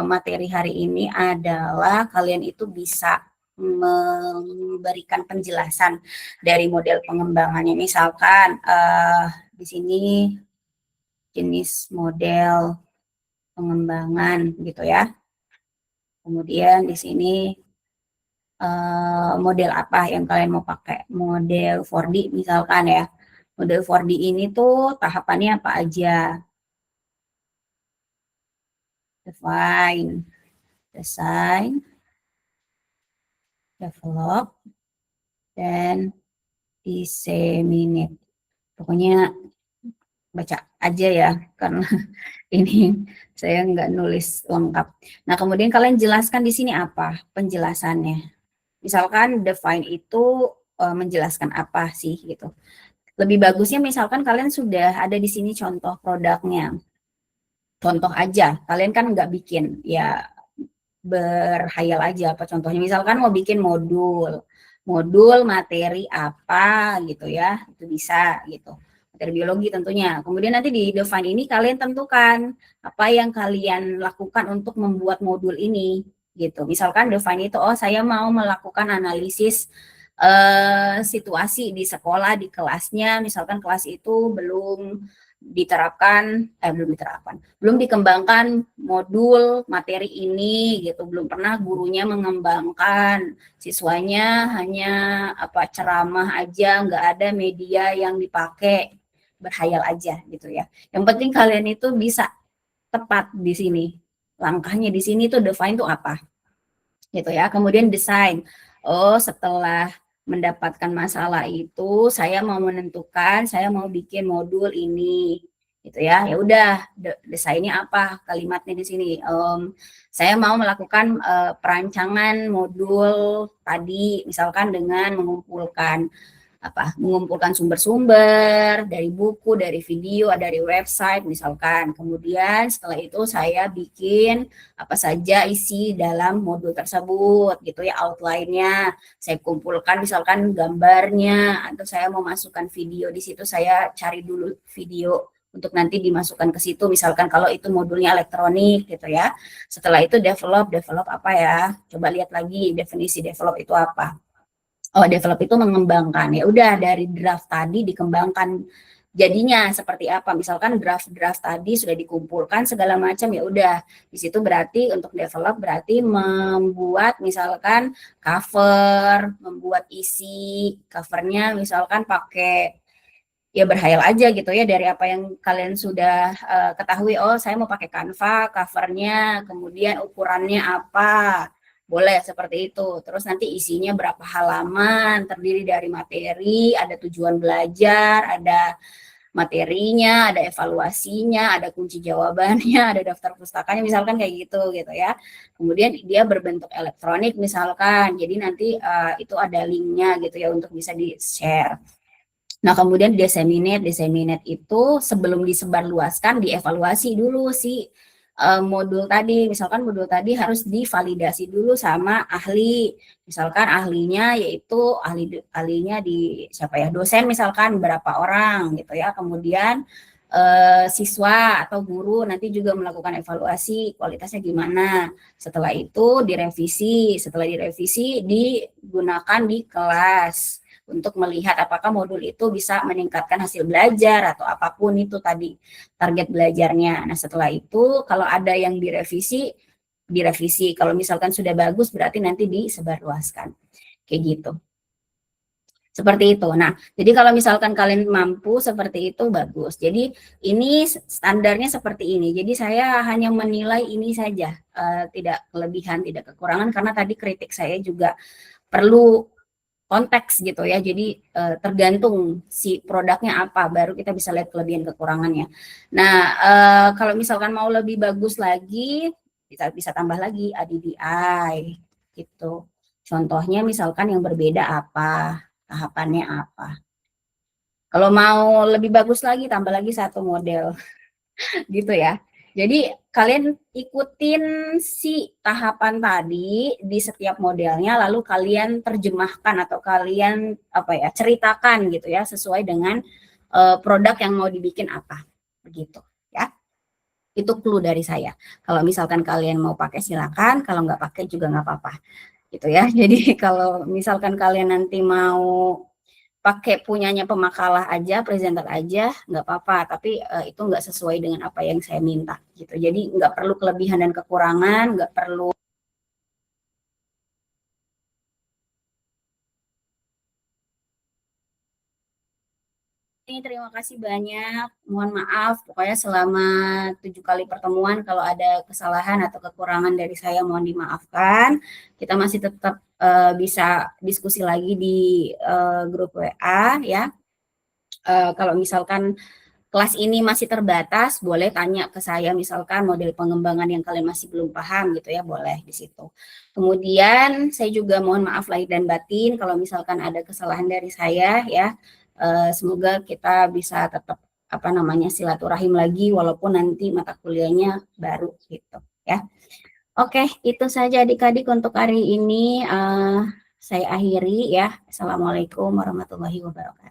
materi hari ini adalah kalian itu bisa memberikan penjelasan dari model pengembangannya. Misalkan di sini jenis model pengembangan gitu ya. Kemudian di sini model apa yang kalian mau pakai, model 4D misalkan ya. Model 4D ini tuh tahapannya apa aja? Define, design, develop, dan disseminate. Pokoknya baca aja ya, karena ini saya nggak nulis lengkap. Nah, kemudian kalian jelaskan di sini apa penjelasannya. Misalkan define itu menjelaskan apa sih gitu. Lebih bagusnya misalkan kalian sudah ada di sini contoh produknya. Contoh aja, kalian kan nggak bikin, ya berhayal aja apa contohnya. Misalkan mau bikin modul materi apa gitu ya, itu bisa gitu. Materi biologi tentunya. Kemudian nanti di define ini kalian tentukan apa yang kalian lakukan untuk membuat modul ini gitu. Misalkan define itu, oh saya mau melakukan analisis situasi di sekolah, di kelasnya, misalkan kelas itu belum dikembangkan modul materi ini gitu, belum pernah gurunya mengembangkan, siswanya hanya ceramah aja, nggak ada media yang dipakai, berhayal aja gitu ya. Yang penting kalian itu bisa tepat di sini, langkahnya di sini tuh define tuh apa gitu ya. Kemudian desain, oh setelah mendapatkan masalah itu saya mau menentukan saya mau bikin modul ini gitu ya. Ya udah, desainnya apa, kalimatnya di sini, saya mau melakukan perancangan modul tadi misalkan dengan mengumpulkan sumber-sumber dari buku, dari video, dari website misalkan. Kemudian setelah itu saya bikin apa saja isi dalam modul tersebut gitu ya, outline-nya. Saya kumpulkan misalkan gambarnya, atau saya mau masukkan video di situ, saya cari dulu video untuk nanti dimasukkan ke situ, misalkan kalau itu modulnya elektronik gitu ya. Setelah itu develop apa ya? Coba lihat lagi definisi develop itu apa. Oh, develop itu mengembangkan. Ya udah, dari draft tadi dikembangkan jadinya seperti apa. Misalkan draft tadi sudah dikumpulkan segala macam, ya udah. Di situ berarti untuk develop berarti membuat misalkan cover, membuat isi covernya misalkan pakai, ya berhayal aja gitu ya dari apa yang kalian sudah ketahui. Oh, saya mau pakai Canva covernya, kemudian ukurannya apa. Boleh seperti itu. Terus nanti isinya berapa halaman, terdiri dari materi, ada tujuan belajar, ada materinya, ada evaluasinya, ada kunci jawabannya, ada daftar pustakanya, misalkan kayak gitu ya. Kemudian dia berbentuk elektronik misalkan. Jadi nanti itu ada linknya gitu ya untuk bisa di-share. Nah, kemudian disseminate itu sebelum disebarluaskan dievaluasi dulu si modul tadi. Misalkan modul tadi harus divalidasi dulu sama ahli. Misalkan ahlinya yaitu ahlinya di siapa ya, dosen misalkan berapa orang gitu ya. Kemudian siswa atau guru nanti juga melakukan evaluasi kualitasnya gimana. Setelah itu direvisi. Setelah direvisi digunakan di kelas untuk melihat apakah modul itu bisa meningkatkan hasil belajar atau apapun itu tadi target belajarnya. Nah, setelah itu kalau ada yang direvisi. Kalau misalkan sudah bagus berarti nanti disebarluaskan. Kayak gitu. Seperti itu. Nah, jadi kalau misalkan kalian mampu seperti itu bagus. Jadi ini standarnya seperti ini. Jadi saya hanya menilai ini saja, tidak kelebihan, tidak kekurangan, karena tadi kritik saya juga perlu konteks gitu ya. Jadi tergantung si produknya apa, baru kita bisa lihat kelebihan kekurangannya. Nah, kalau misalkan mau lebih bagus lagi, bisa tambah lagi ADDI gitu. Contohnya misalkan yang berbeda apa, tahapannya apa. Kalau mau lebih bagus lagi, tambah lagi satu model gitu ya. Jadi kalian ikutin si tahapan tadi di setiap modelnya, lalu kalian terjemahkan atau kalian ceritakan gitu ya sesuai dengan produk yang mau dibikin apa, begitu ya. Itu clue dari saya. Kalau misalkan kalian mau pakai silakan, kalau nggak pakai juga nggak apa-apa, gitu ya. Jadi kalau misalkan kalian nanti mau pakai punyanya pemakalah aja, presenter aja, nggak apa-apa. Tapi itu nggak sesuai dengan apa yang saya minta, gitu. Jadi nggak perlu kelebihan dan kekurangan, nggak perlu. Terima kasih banyak. Mohon maaf, pokoknya selama 7 kali pertemuan kalau ada kesalahan atau kekurangan dari saya mohon dimaafkan. Kita masih tetap bisa diskusi lagi di grup WA ya. Kalau misalkan kelas ini masih terbatas, boleh tanya ke saya misalkan model pengembangan yang kalian masih belum paham gitu ya, boleh di situ. Kemudian saya juga mohon maaf lahir dan batin kalau misalkan ada kesalahan dari saya ya. Semoga kita bisa tetap silaturahim lagi walaupun nanti mata kuliahnya baru gitu ya. Oke, itu saja adik-adik untuk hari ini. Saya akhiri ya. Assalamualaikum warahmatullahi wabarakatuh.